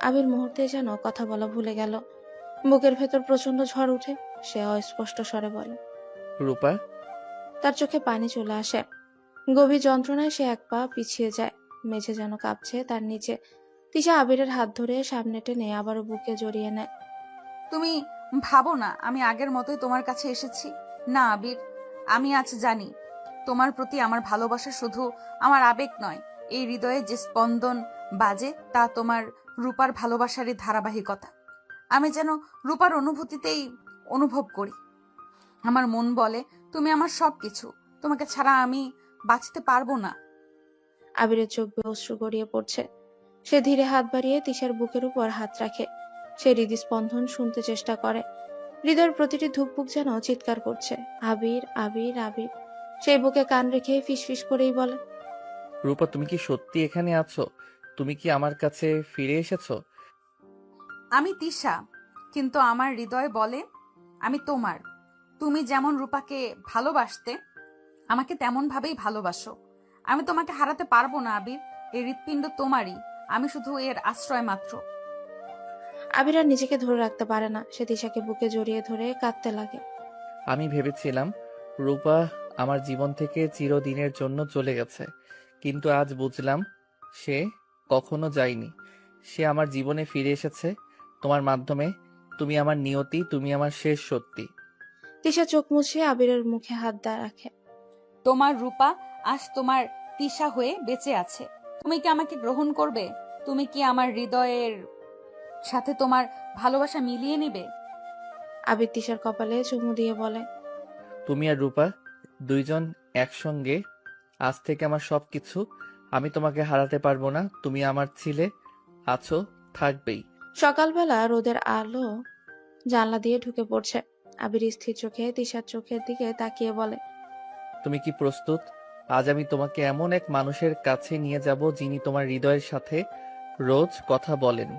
আবির মুহূর্তে যেন কথা বলা ভুলে গেল। বুকের ভেতর প্রচন্ড ঝড় উঠে। সে অস্পষ্ট স্বরে বলে, রূপা? তার চোখে পানি চলে আসে। গভীর যন্ত্রণায় সে এক পা পিছিয়ে যায়। মেঝে যেন কাঁপছে তার নিচে। তিশা আবিরের হাত ধরে সামনে টেনে আবারও বুকে জড়িয়ে নেয়। তুমি ভাবো না আমি আগের মতোই তোমার কাছে এসেছি। না আবির, আমি আজ জানি তোমার প্রতি আমার ভালোবাসা শুধু আমার আবেগ নয়। এই হৃদয়ে যে স্পন্দন বাজে তা তোমার রূপার ভালোবাসারই ধারাবাহিকতা। আমি যেন রূপার অনুভূতিতেই অনুভব করি। আমার মন বলে তুমি আমার সবকিছু, তোমাকে ছাড়া আমি বাঁচতে পারবো না। আবিরের চোখ বেয়ে অশ্রু গড়িয়ে পড়ছে। সে ধীরে হাত বাড়িয়ে তিশার বুকের উপর হাত রাখে। সে হৃদস্পন্দন শুনতে চেষ্টা করে। হৃদয়ের প্রতিটি ধুকপুক যেন চিৎকার করছে, আবির, আবির, আবির। সেই বুকে কান রেখে ফিসফিস করেই বলে, রূপা, তুমি কি সত্যি এখানে আছো? তুমি কি আমার কাছে ফিরে এসেছো? আমি তিশা, কিন্তু আমার হৃদয় বলে আমি তোমার। তুমি যেমন রূপাকে ভালোবাসতে, আমাকে তেমন ভাবেই ভালোবাসো। আমি তোমাকে হারাতে পারবো না আবির। এই হৃৎপিণ্ড তোমারই, আমি শুধু এর আশ্রয় মাত্র। আবির আর নিজেকে ধরে রাখতে পারে না। সে তিশাকে বুকে জড়িয়ে ধরে কাঁদতে লাগে। আমি ভেবেছিলাম রূপা আমার জীবন থেকে চিরদিনের জন্য চলে গেছে, কিন্তু আজ বুঝলাম সে কখনো যায়নি। সে আমার জীবনে ফিরে এসেছে তোমার মাধ্যমে। তুমি আমার নিয়তি, তুমি আমার শেষ সত্যি। তিশা চোখ মুছে আবিরের মুখে হাত রাখে। তোমার রূপা আজ তোমার তিশা হয়ে বেঁচে আছে। তুমি কি আমাকে গ্রহণ করবে? তুমি কি আমার হৃদয়ের সাথে তোমার ভালোবাসা মিলিয়ে নিবে? আবির তিশার কপালে চুমু দিয়ে বলে, তুমি আর রূপা দুইজন একসঙ্গে। আজ থেকে আমার সবকিছু। আমি তোমাকে হারাতে পারবো না। তুমি আমার ছিলে, আছো, থাকবেই। সকালবেলা রোদের আলো জানলা দিয়ে ঢুকে পড়ছে। আবির স্থির চোখে তিশার চোখের দিকে তাকিয়ে বলে, তুমি কি প্রস্তুত? আজ আমি তোমাকে এমন এক মানুষের কাছে নিয়ে যাব যিনি তোমার হৃদয়ের সাথে রোজ কথা বলেন,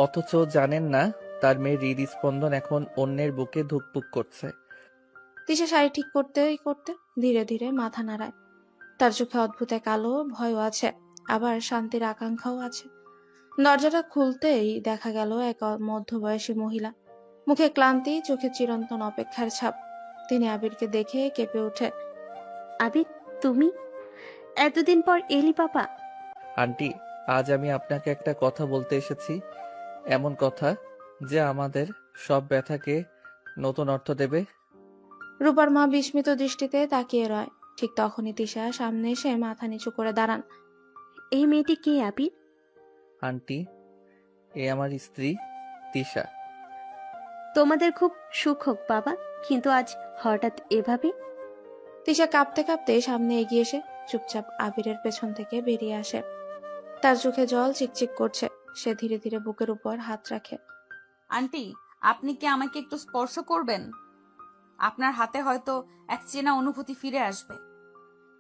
অথচ জানেন না তার মেয়ের হৃদস্পন্দন এখন অন্যের বুকে ধুকপুক করছে। তিশা শাড়ি ঠিক করতে করতে ধীরে ধীরে মাথা নাড়ায়। তার চোখে অদ্ভুত এক আলো, ভয়ও আছে, আবার শান্তির আকাঙ্ক্ষাও আছে। দরজাটা খুলতেই দেখা গেল এক মধ্যবয়সী মহিলা, মুখে ক্লান্তি, চোখে চিরন্তন অপেক্ষার ছাপ। তিনি আবিরকে দেখে কেঁপে ওঠে। আবির, তুমি এতদিন পর এলি পাপা? আন্টি, আজ আমি আপনাকে একটা কথা বলতে এসেছি, এমন কথা যে আমাদের সব ব্যথাকে নতুন অর্থ দেবে। রূপার মা বিস্মিত দৃষ্টিতে তাকিয়ে রয়। ঠিক তখনই তিশা সামনে এসে মাথা নিচু করে দাঁড়ান। এই মেয়েটি কে আবির? আন্টি, এ আমার স্ত্রী তিশা। তোমাদের খুব সুখ হোক বাবা, কিন্তু আজ হঠাৎ এভাবে? তিশা কাঁপতে কাঁপতে সামনে এগিয়ে এসে চুপচাপ আবিরের পেছন থেকে বেরিয়ে আসে। তার চোখে জল চিকচিক করছে। সে ধীরে ধীরে বুকের উপর হাত রাখে। আন্টি, আপনি কি আমাকে একটু স্পর্শ করবেন? আপনার হাতে হয়তো এক চেনা অনুভূতি ফিরে আসবে।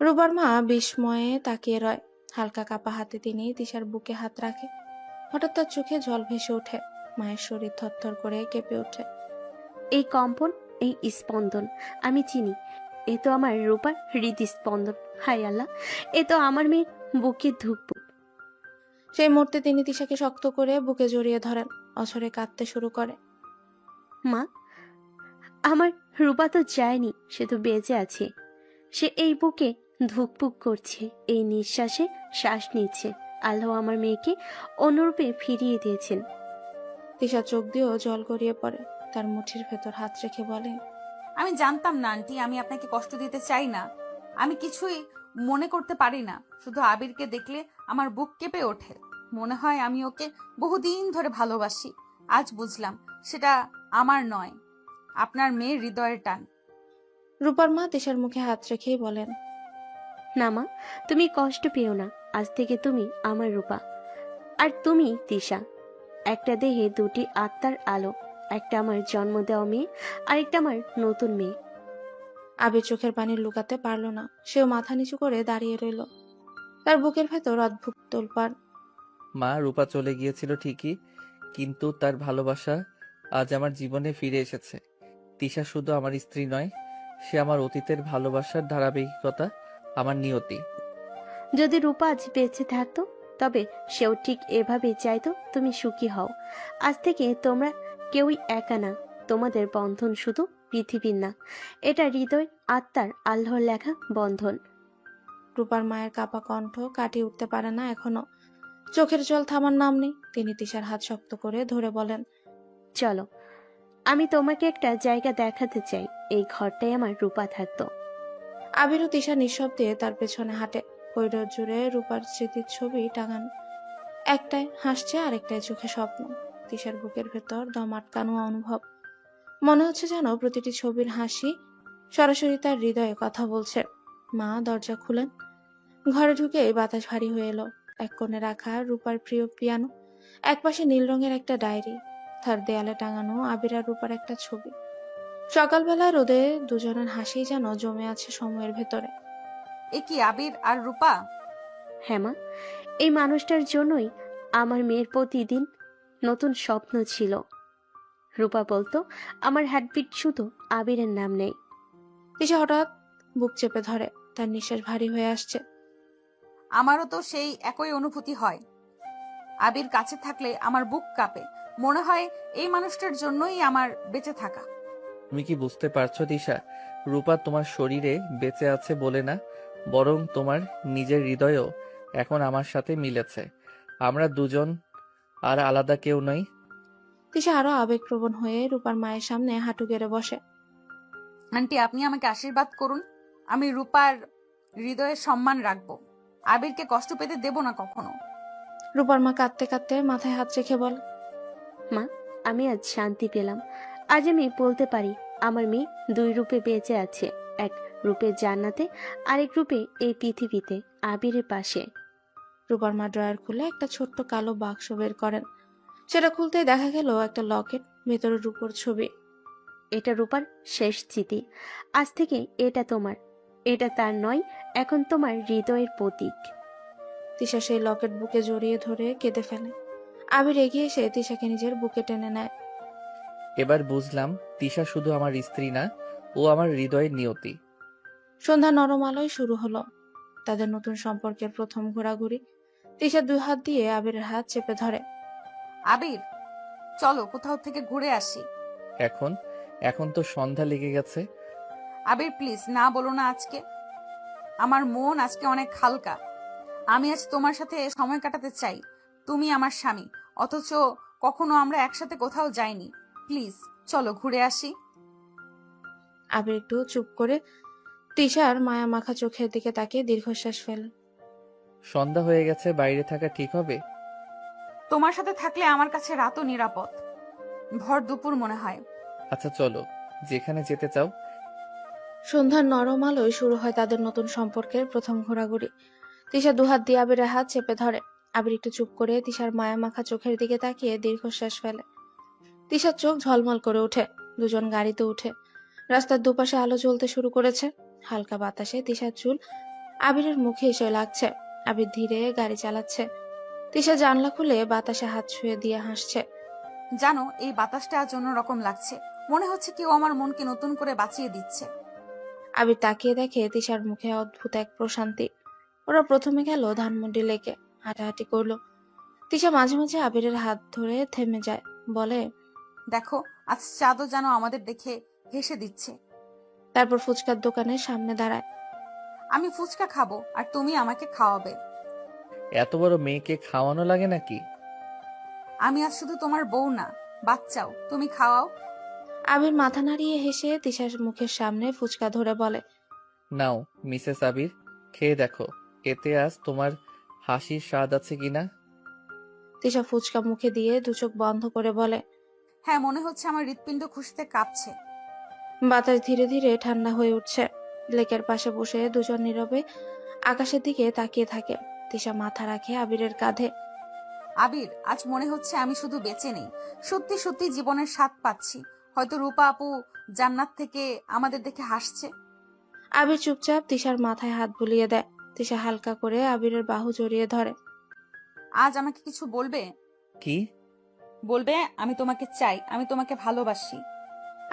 রূপার মা বিস্ময়ে তাকিয়ে রয়। হালকা কাপা হাতে তিনি তিশার বুকে হাত রাখে। হঠাৎ তার চোখে জল ভেসে ওঠে। মায়ের শরীর থরথর করে কেঁপে ওঠে। এই কম্পন, এই স্পন্দন আমি চিনি। এ তো আমার রূপার হৃদস্পন্দন। হায় আল্লাহ, এ তো আমার মেয়ের বুকে ধুকপুক। সেই মুহূর্তে তিনি তিশাকে শক্ত করে বুকে জড়িয়ে ধরেন। অঝরে কাঁদতে শুরু করে। মা, আমার রূপা তো যায়নি, সে তো বেঁচে আছে। সে এই বুকে ধুকপুক করছে, এই নিঃশ্বাসে শ্বাস নিচ্ছে। আল্লাহ আমার মেয়েকে অন্যরূপে ফিরিয়ে দিয়েছেন। তিশা চোখ দিয়েও জল গড়িয়ে পড়ে। তার মুঠির ভেতর হাত রেখে বলে, আমি জানতাম না আন্টি, আমি আপনাকে কষ্ট দিতে চাই না। আমি কিছুই মনে করতে পারি না। শুধু আবিরকে দেখলে আমার বুক কেঁপে ওঠে। মনে হয় আমি ওকে বহুদিন ধরে ভালোবাসি। আজ বুঝলাম সেটা আমার নয়, আপনার মেয়ের হৃদয়ের টান। রূপার মা তিশার মুখে হাত রেখেই বলেন, না মা, তুমি কষ্ট পেও না। আজ থেকে তুমি আমার রূপা, আর তুমি তিশা। একটা দেহে দুটি আত্মার আলো। একটা আমার জন্ম দেওয়া মেয়ে, আরেকটা আমার নতুন মেয়ে। আবির চোখের পানি লুকাতে পারল না। সেও মাথা নিচু করে দাঁড়িয়ে রইল। তার বুকের ভেতর অদ্ভুত তোলপাড়। মা, রূপা চলে গিয়েছিল ঠিকই, কিন্তু তার ভালোবাসা আজ আমার জীবনে ফিরে এসেছে। তিশা শুধু আমার স্ত্রী নয়, সে আমার অতীতের ভালোবাসার ধারাবাহিকতা, আমার নিয়তি। যদি রূপা আজ বেঁচে থাকতো, তবে সেও ঠিক এভাবেই চাইতো তুমি সুখী হও। আজ থেকে তোমরা কেউই একা না। তোমাদের বন্ধন শুধু পৃথিবীর না, এটা হৃদয় আত্মার আল্লাহর লেখা বন্ধন। রূপার মায়ের কাপা কণ্ঠ কাটিয়ে উঠতে পারে না এখনো। চোখের জল থামার নাম নেই। তিনি তিশার হাত শক্ত করে ধরে বলেন, চলো, আমি তোমাকে একটা জায়গা দেখাতে চাই। এই ঘরটাই আমার রূপা থাকতো। আবির ও তিশা নিঃশব্দে তার পেছনে হাঁটে। করিডোর জুড়ে রূপার স্মৃতির ছবি টাঙানো। একটায় হাসছে, আরেকটায় চোখে স্বপ্ন। তিশার বুকের ভেতর দম আটকানো অনুভব। মনে হচ্ছে যেন প্রতিটি ছবির হাসি সরাসরি তার হৃদয়ে কথা বলছে। মা দরজা খুলেন। ঘরে ঢুকে বাতাস ভারী হয়ে এলো। এক কোণে রাখা রূপার প্রিয় পিয়ানো, একপাশে নীল রঙের একটা ডায়েরি, তার দেয়ালে টাঙানো আবির আর রূপার একটা ছবি। সকালবেলা রোদে দুজনের হাসি যেন জমে আছে সময়ের ভেতরে। এ কি আবির আর রূপা? হ্যাঁ মা, এই মানুষটার জন্যই আমার মেয়ের প্রতিদিন নতুন স্বপ্ন ছিল। রূপা বলতো আমার হার্টবিট শুধু আবিরের নাম নেই। তিশা হঠাৎ বুক চেপে ধরে। তার নিঃশ্বাস ভারী হয়ে আসছে। আমারও তো সেই একই অনুভূতি হয়। আবির কাছে থাকলে আমার বুক কাঁপে। মনে হয় এই মানুষটার জন্যই আমার বেঁচে থাকা। তুমি কি বুঝতে পারছো তিশা? রূপা তোমার শরীরে বেঁচে আছে বলে না, বরং তোমার নিজের হৃদয়েও এখন আমার সাথে মিলেছে। আমরা দুজন আর আলাদা কেউ নই। তিশা আরো আবেগপ্রবণ হয়ে রূপার মায়ের সামনে হাঁটু গেড়ে বসে। আন্টি, আপনি আমাকে আশীর্বাদ করুন। আমি রূপার হৃদয়ে সম্মান রাখবো। আবিরকে কষ্ট পেতে দেব না কখনো। রূপার মা কাঁদতে কাঁদতে মাথায় হাত রেখে বলে, মা, আমি আজ শান্তি পেলাম। আজ আমি বলতে পারি আমার মেয়ে 2 রূপে বেঁচে আছে, এক রূপে জান্নাতে, আরেক রূপে এই পৃথিবীতে আবিরের পাশে। রূপার মা ড্রয়ার খুলে একটা ছোট্ট কালো বাক্স বের করেন। সেটা খুলতেই দেখা গেল একটা লকেট, ভেতরে রূপোর ছবি। এটা রূপার শেষ স্মৃতি। আজ থেকে এটা তোমার, এটা তার নয়, এখন তোমার হৃদয়ের প্রতীক। তিশা সেই লকেট বুকে জড়িয়ে ধরে কেঁদে ফেলে। আবির এগিয়ে এসে তিশাকে নিজের বুকে টেনে নেয়। এবার বুঝলাম তিশা শুধু আমার স্ত্রী না, ও আমার হৃদয়ের নিয়তি। সন্ধ্যা নরম আলোয় শুরু হলো তাদের নতুন সম্পর্কের প্রথম ঘোরাঘুরি। তিশা 2 হাত দিয়ে আবিরের হাত চেপে ধরে। আবির, চলো কোথাও থেকে ঘুরে আসি। এখন এখন তো সন্ধ্যা লেগে গেছে। আবির প্লিজ, না বলো না আজকে। আমার মন আজকে অনেক হালকা। আমি আজ তোমার সাথে সময় কাটাতে চাই। তুমি আমার স্বামী, অথচ কখনো আমরা একসাথে কোথাও যাইনি। প্লিজ চলো ঘুরে আসি। আবির একটু চুপ করে তিশার মায়া মাখা চোখের দিকে তাকিয়ে দীর্ঘশ্বাস ফেলে। সন্ধ্যা হয়ে গেছে, বাইরে থাকা ঠিক হবে? তোমার সাথে থাকলে আমার কাছে রাতও নিরাপদ। ভর দুপুর মনে হয়। আচ্ছা চলো, যেখানে যেতে চাও। সন্ধ্যার নরম আলোয় শুরু হয় তাদের নতুন সম্পর্কের প্রথম ঘোরাঘুরি। তিশা 2 হাত দিয়ে আবিরের হাত চেপে ধরে। আবির একটু চুপ করে তিশার মায়া মাখা চোখের দিকে তাকিয়ে দীর্ঘশ্বাস ফেলে। তিশার চোখ ঝলমল করে ওঠে। দুজন গাড়িতে উঠে রাস্তার দুপাশে আলো জ্বলতে শুরু করেছে। হালকা বাতাসে তিশার চুল আবিরের মুখে এসে লাগছে। আবির ধীরে গাড়ি চালাচ্ছে। তিশা জানলা খুলে বাতাসে হাত ছুঁয়ে দিয়ে হাসছে। জানো, এই বাতাসটা আজ অন্যরকম লাগছে। মনে হচ্ছে কেউ আমার মনকে নতুন করে বাঁচিয়ে দিচ্ছে। আবির তাকিয়ে দেখে তিশার মুখে অদ্ভুত এক প্রশান্তি। ওরা প্রথমে গেল ধানমন্ডি লেকে, হাঁটাহাঁটি করলো। তিশা মাঝে মাঝে আবিরের হাত ধরে থেমে যায়, বলে, দেখো, আজ চাঁদও যেন আমাদের দেখে হেসে দিচ্ছে। তারপর ফুচকার দোকানের সামনে দাঁড়ায়। আমি ফুচকা খাবো আর তুমি আমাকে খাওয়াবে। এত বড় মেয়েকে খাওয়ানো লাগে নাকি? আমি আজ শুধু তোমার বউ না, বাচ্চাও। তুমি খাওয়াও। আবির মাথা নাড়িয়ে হেসে তিশার মুখের সামনে ফুচকা ধরে বলে, নাও মিসেস আবির, খেয়ে দেখো এতে আজ তোমার হাসির স্বাদ আছে কিনা। তিশা ফুচকা মুখে দিয়ে 2 চোখ বন্ধ করে বলে, হ্যাঁ, মনে হচ্ছে আমার হৃৎপিণ্ড খুশিতে কাঁপছে। বাতাস ধীরে ধীরে ঠান্ডা হয়ে উঠছে। লেকের পাশে বসে দুজন নীরবে আকাশের দিকে তাকিয়ে থাকে। তিশা মাথা রাখে আবিরের কাঁধে। আবির, আজ মনে হচ্ছে আমি শুধু বেঁচে নেই, সত্যি সত্যি জীবনের স্বাদ পাচ্ছি। হয়তো রূপা আপু জান্নাত থেকে আমাদের দেখে হাসছে। আবির চুপচাপ তিশার মাথায় হাত বুলিয়ে দেয়। তিশা হালকা করে আবিরের বাহু জড়িয়ে ধরে। আজ আমাকে কিছু বলবে? কি বলবে আমি তোমাকে চাই, আমি তোমাকে ভালোবাসি।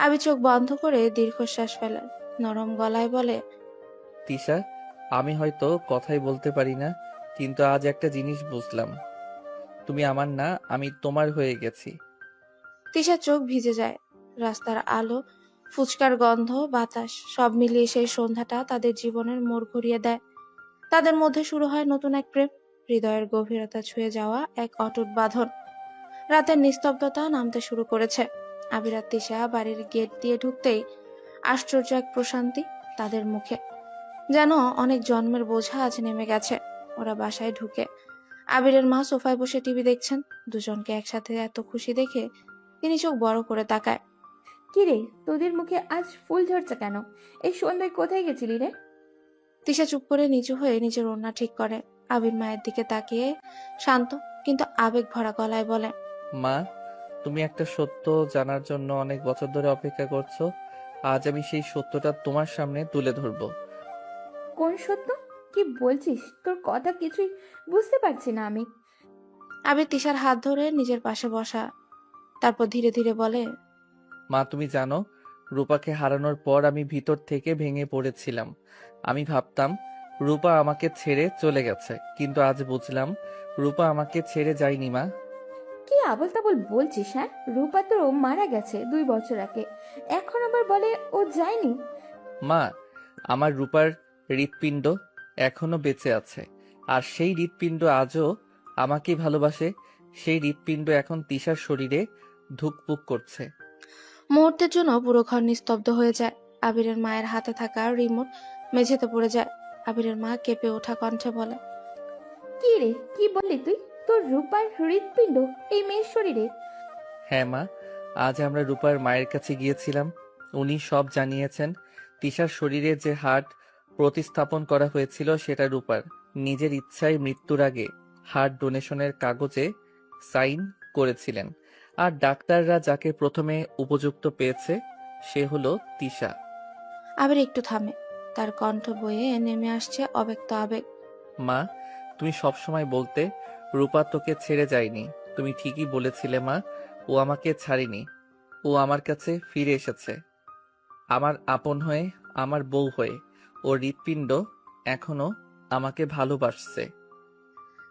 আবির চোখ বন্ধ করে দীর্ঘশ্বাস ফেলে। নরম গলায় বলে, তিশা, আমি হয়তো কথাই বলতে পারি না, কিন্তু আজ একটা জিনিস বুঝলাম। তুমি আমার না, আমি তোমার হয়ে গেছি। তিশার চোখ ভিজে যায়। রাস্তার আলো, ফুচকার গন্ধ, বাতাস সব মিলিয়ে সেই সন্ধ্যাটা তাদের জীবনের মোড় ঘুরিয়ে দেয়। তাদের মধ্যে শুরু হয় নতুন এক প্রেম, হৃদয়ের গভীরতা ছুঁয়ে যাওয়া এক অটুট বাঁধন। রাতের নিস্তব্ধতা নামতে শুরু করেছে। আবির আর তিশা বাড়ির গেট দিয়ে ঢুকতেই আশ্চর্য এক প্রশান্তি তাদের মুখে, যেন অনেক জন্মের বোঝা আজ নেমে গেছে। ওরা বাসায় ঢুকে আবিরের মা সোফায় বসে টিভি দেখছেন। দুজনকে একসাথে এত খুশি দেখে তিনি চোখ বড় করে তাকায়। কি রে, তোদের মুখে আজ ফুল ঝরছে কেন? এই সন্ধ্যায় কোথায় গেছিলি রে? তিশা চুপ করে নিচু হয়ে নিজের ওড়না ঠিক করে। আবির মায়ের দিকে তাকিয়ে শান্ত কিন্তু আবেগ ভরা গলায় বলে, মা, তুমি একটা সত্য জানার জন্য অনেক বছর ধরে অপেক্ষা করছো। আজ আমি সেই সত্যটা তোমার সামনে তুলে ধরবো। কোন সত্য? কি বলছিস? তোর কথা কিছুই বুঝতে পারছি না আমি। আবির তিশার হাত ধরে নিজের পাশে বসা, তারপর ধীরে ধীরে বলে, মা, তুমি জানো, রূপাকে হারানোর পর আমি ভিতর থেকে ভেঙে পড়েছিলাম। আমি ভাবতাম রূপা আমাকে ছেড়ে চলে গেছে, কিন্তু আজ বুঝলাম রূপা আমাকে ছেড়ে যায়নি। মা, কি আবল তাবল বলছিস? হ্যাঁ, রূপা তো মারা গেছে 2 বছর আগে, এখন আবার বলে ও যায়নি। মা, আমার রূপার হৃৎপিণ্ড এখনো বেঁচে আছে। আর সেই হৃৎপিণ্ড আজও আমাকেই ভালোবাসে। সেই হৃৎপিণ্ড এখন তিশার শরীরে ধুকপুক করছে। মুহূর্তের জন্য পুরো ঘর নিস্তব্ধ হয়ে যায়। আবিরের মায়ের হাতে থাকা রিমোট মেঝেতে পড়ে যায়। আবিরের মা কেঁপে ওঠা কণ্ঠে বলে, কি রে, কি বললি তুই? তোর রূপার হৃৎপিণ্ড এই মেয়ের শরীরে? হ্যাঁ মা, আজ আমরা রূপার মায়ের কাছে গিয়েছিলাম। উনি সব জানিয়েছেন। তিশার শরীরে যে হার্ট প্রতিস্থাপন করা হয়েছিল সেটা রূপার। নিজের ইচ্ছায় মৃত্যুর আগে হার্ট ডোনেশনের কাগজে সাইন করেছিলেন। আর ডাক্তাররা যাকে প্রথমে উপযুক্ত পেয়েছে সে হলো তিশা। আবির একটু থামে। তার কণ্ঠ বয়ে নেমে আসছে অব্যক্ত আবেগ। মা, তুমি সবসময় বলতে রূপা তোকে ছেড়ে যায়নি। তুমি ঠিকই বলেছিলে মা, ও আমাকে ছাড়েনি। ও আমার কাছে ফিরে এসেছে, আমার আপন হয়ে, আমার বউ হয়ে। ওর হৃৎপিণ্ড এখনো আমাকে ভালোবাসছে।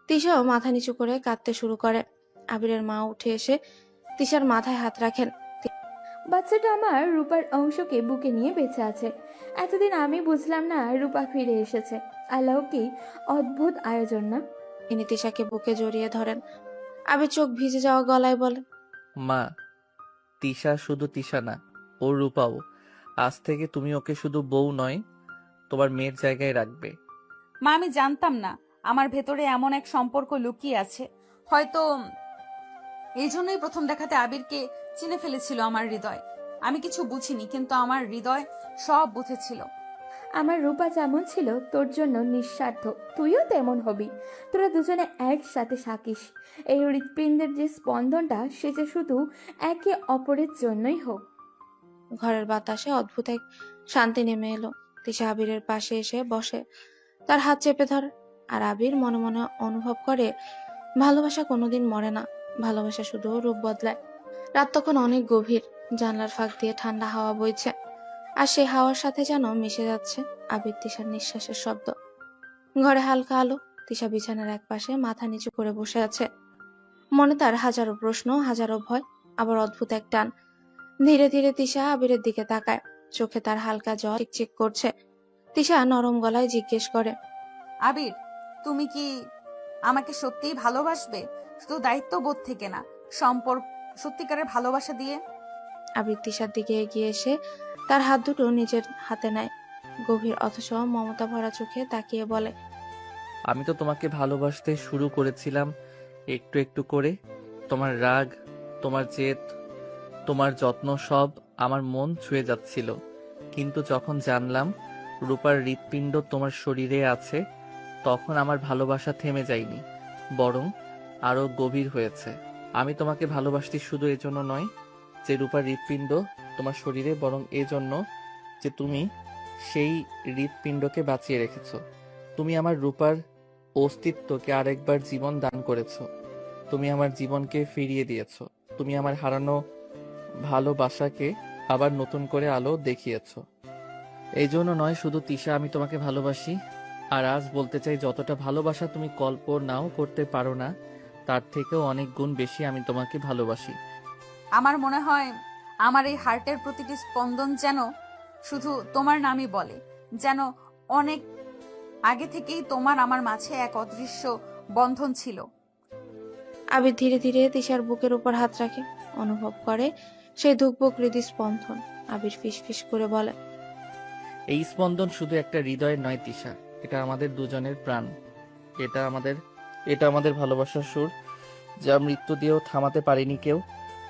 তিশাও মাথা নিচু করে কাঁদতে শুরু করে। আবিরের মা উঠে এসে তিশার মাথায় হাত রাখেন। বাচ্চাটা আমার রূপার অংশকে বুকে নিয়ে বেঁচে আছে। এতদিন আমি বুঝলাম না রূপা ফিরে এসেছে। আল্লাহ কি অদ্ভুত আয়োজন না? ইনি তিশাকে বুকে জড়িয়ে ধরেন। আবির চোখ ভিজে যাওয়া গলায় বলে, মা, তিশা শুধু তিশা না, ওর রূপাও। আজ থেকে তুমি ওকে শুধু বউ নয়, তোমার মেয়ের জায়গায় রাখবে। মা, আমি জানতাম না আমার ভেতরে এমন এক সম্পর্ক লুকিয়ে আছে। হয়তো এই জন্যই প্রথম দেখাতে আবিরকে চিনে ফেলেছিল আমার হৃদয়। আমি কিছু বুঝিনি, কিন্তু আমার হৃদয় সব বুঝেছিল। আমার রূপা যেমন ছিল তোর জন্য নিঃস্বার্থ, তুইও তেমন হবি। তোরা দুজনে একসাথে থাকিস। এই হৃৎপিণ্ডের যে স্পন্দনটা সেটা শুধু একে অপরের জন্যই হোক। ঘরের বাতাসে অদ্ভুত এক শান্তি নেমে এলো। তিশা আবিরের পাশে এসে বসে, তার হাত চেপে ধরে। আর আবির মনে মনে অনুভব করে ভালোবাসা কোনোদিন মরে না, ভালোবাসা শুধু রূপ বদলায়। রাত তখন অনেক গভীর। জানলার ফাঁক দিয়ে ঠান্ডা হাওয়া বইছে, আর সেই হাওয়ার সাথে যেন মিশে যাচ্ছে আবির তিশার নিঃশ্বাসের শব্দ। ঘরে হালকা আলো। তিশা বিছানার এক পাশে মাথা নিচু করে বসে আছে। মনে তার হাজারো প্রশ্ন, হাজারো ভয়, আবার অদ্ভুত এক টান। ধীরে ধীরে তিশা আবিরের দিকে তাকায়। চোখে তার হালকা জল চিকচিক করছে। তিশা নরম গলায় জিজ্ঞেস করে, আবির, তুমি কি আমাকে সত্যিই ভালোবাসবে? শুধু দায়িত্ববোধ থেকে না, সত্যিকারের ভালোবাসা দিয়ে? আবির তিশার দিকে এগিয়ে এসে তার হাত দুটো নিজের হাতে নেয়। গভীর অথচ মমতা ভরা চোখে তাকিয়ে বলে, আমি তো তোমাকে ভালোবাসতে শুরু করেছিলাম একটু একটু করে। তোমার রাগ, তোমার জেদ, তোমার যত্ন সব আমার মন ছুঁয়ে যাচ্ছিল। কিন্তু যখন জানলাম রূপার হৃৎপিণ্ড তোমার শরীরে আছে, তখন আমার ভালোবাসা থেমে যায়নি, বরং আরো গভীর হয়েছে। আমি তোমাকে ভালোবাসতে শুধু এজন্য নয় যে রূপার হৃৎপিণ্ড তোমার শরীরে, বরং এজন্য যে তুমি সেই হৃৎপিণ্ডকে বাঁচিয়ে রেখেছো। তুমি আমার রূপার অস্তিত্বকে আরেকবার জীবন দান করেছো। তুমি আমার জীবনকে ফিরিয়ে দিয়েছো। তুমি আমার হারানো ভালোবাসাকে আবার নতুন করে আলো দেখিয়েছো। এই জন্য নয় শুধু তিশা, আমি তোমাকে ভালোবাসি। আর আজ বলতে চাই, যতটা ভালোবাসা তুমি কল্পনাও করতে পারো না, তার থেকেও অনেক গুণ বেশি আমি তোমাকে ভালোবাসি। আমার মনে হয় আমার এই হার্টের প্রতিটি স্পন্দন যেন শুধু তোমার নামই বলে, যেন অনেক আগে থেকেই তোমার আমার মাঝে এক অদৃশ্য বন্ধন ছিল। আবির ধীরে ধীরে তিশার বুকের উপর হাত রাখে। অনুভব করে সেই ধুকপুক হৃদস্পন্দন। আবির ফিসফিস করে বলে, এই স্পন্দন শুধু একটা হৃদয়ের নয় তিশা, এটা আমাদের দুজনের প্রাণ। এটা আমাদের ভালোবাসার সুর, যা মৃত্যু দিয়েও থামাতে পারেনি কেউ।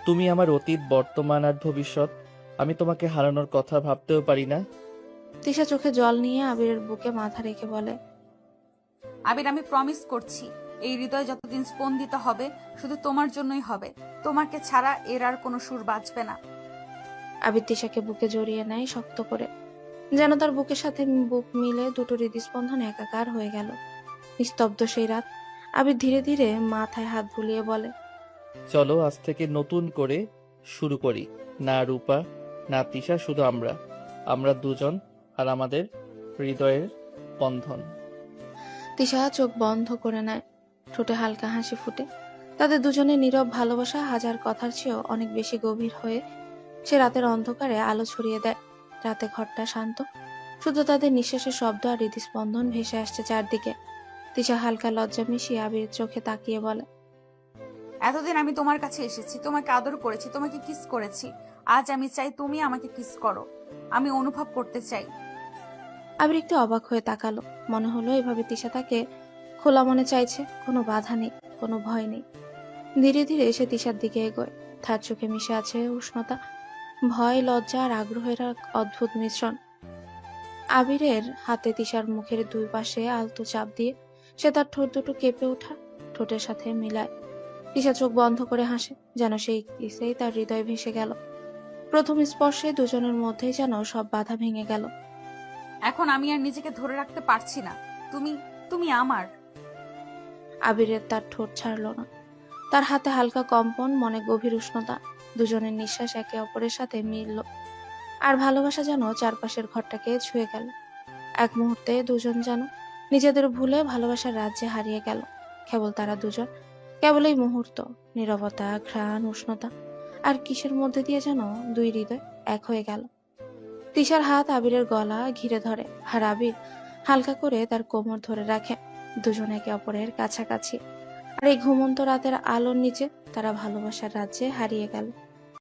তুমি আমার অতীত, বর্তমান আর ভবিষ্যৎ। আমি তোমাকে হারানোর কথা ভাবতেও পারি না। তিশা চোখে জল নিয়ে আবিরের বুকে মাথা রেখে বলে, আবির, আমি প্রমিস করছি এই হৃদয় যতদিন স্পন্দিত হবে শুধু তোমার জন্যই হবে। তোমাকে ছাড়া এর আর কোনো সুর বাজবে না। আবির তিশাকে বুকে জড়িয়ে নেয় শক্ত করে, যেন তার বুকের সাথে বুক মিলে দুটো হৃদস্পন্দন একাকার হয়ে গেল। নিস্তব্ধ সেই রাত। আবির ধীরে ধীরে মাথায় হাত বুলিয়ে বলে, চলো আজ থেকে নতুন করে শুরু করি। না রূপা, না তিশা, শুধু আমরা দুজন আর আমাদের হৃদয়ের বন্ধন। তিশা চোখ বন্ধ করে নেয়, ঠোঁটে হালকা হাসি ফুটে। তাদের দুজনের নীরব ভালোবাসা হাজার কথার চেয়েও অনেক বেশি গভীর হয়ে সে রাতের অন্ধকারে আলো ছড়িয়ে দেয়। রাতে ঘরটা শান্ত, শুধু তাদের নিঃশ্বাসের শব্দ আর হৃদস্পন্দন ভেসে আসছে চারদিকে। তিশা হালকা লজ্জা মিশিয়ে আবিরের চোখে তাকিয়ে বলে, এতদিন আমি তোমার কাছে এসেছি, তোমাকে আদর করেছি, তোমাকে কিস করেছি। আজ আমি চাই তুমি আমাকে কিস করো। আমি অনুভব করতে চাই। আবির একটু অবাক হয়ে তাকালো। মনে হলো এভাবে তিশা তাকে খোলা মনে চাইছে, কোনো বাধা নেই, কোনো ভয় নেই। ধীরে ধীরে সে তিশার দিকে এগোয়। তার চোখে মিশে আছে উষ্ণতা, ভয়, লজ্জা আর আগ্রহের এক অদ্ভুত মিশ্রণ। আবিরের হাতে তিশার মুখের দুই পাশে আলতো চাপ দিয়ে সে তার ঠোঁট দুটো কেঁপে ওঠা ঠোঁটের সাথে মিলায়। তিশা চোখ বন্ধ করে হাসে, যেন সেই কিসেই তার হৃদয় ভেসে গেল। প্রথম স্পর্শে দুজনের মধ্যেই যেন সব বাধা ভেঙে গেল। এখন আমি আর নিজেকে ধরে রাখতে পারছি না। তুমি তুমি আমার। আবিরের তার ঠোঁট ছাড়ল না। তার হাতে হালকা কম্পন, মনে গভীর উষ্ণতা। দুজনের নিঃশ্বাস একে অপরের সাথে মিলল, আর ভালোবাসা যেন চারপাশের ঘরটাকে ছুঁয়ে গেল। এক মুহূর্তে দুজন যেন নিজেদের ভুলে ভালোবাসার রাজ্যে হারিয়ে গেল। কেবল তারা দুজন, কেবল এই মুহূর্ত, নীরবতা, ঘ্রাণ, উষ্ণতা আর কিসের মধ্যে দিয়ে যেন দুই হৃদয় এক হয়ে গেল। তিশার হাত আবিরের গলা ঘিরে ধরে, আর আবির হালকা করে তার কোমর ধরে রাখে। দুজন একে অপরের কাছাকাছি, আর এই ঘুমন্ত রাতের আলোর নিচে তারা ভালোবাসার রাজ্যে হারিয়ে গেল।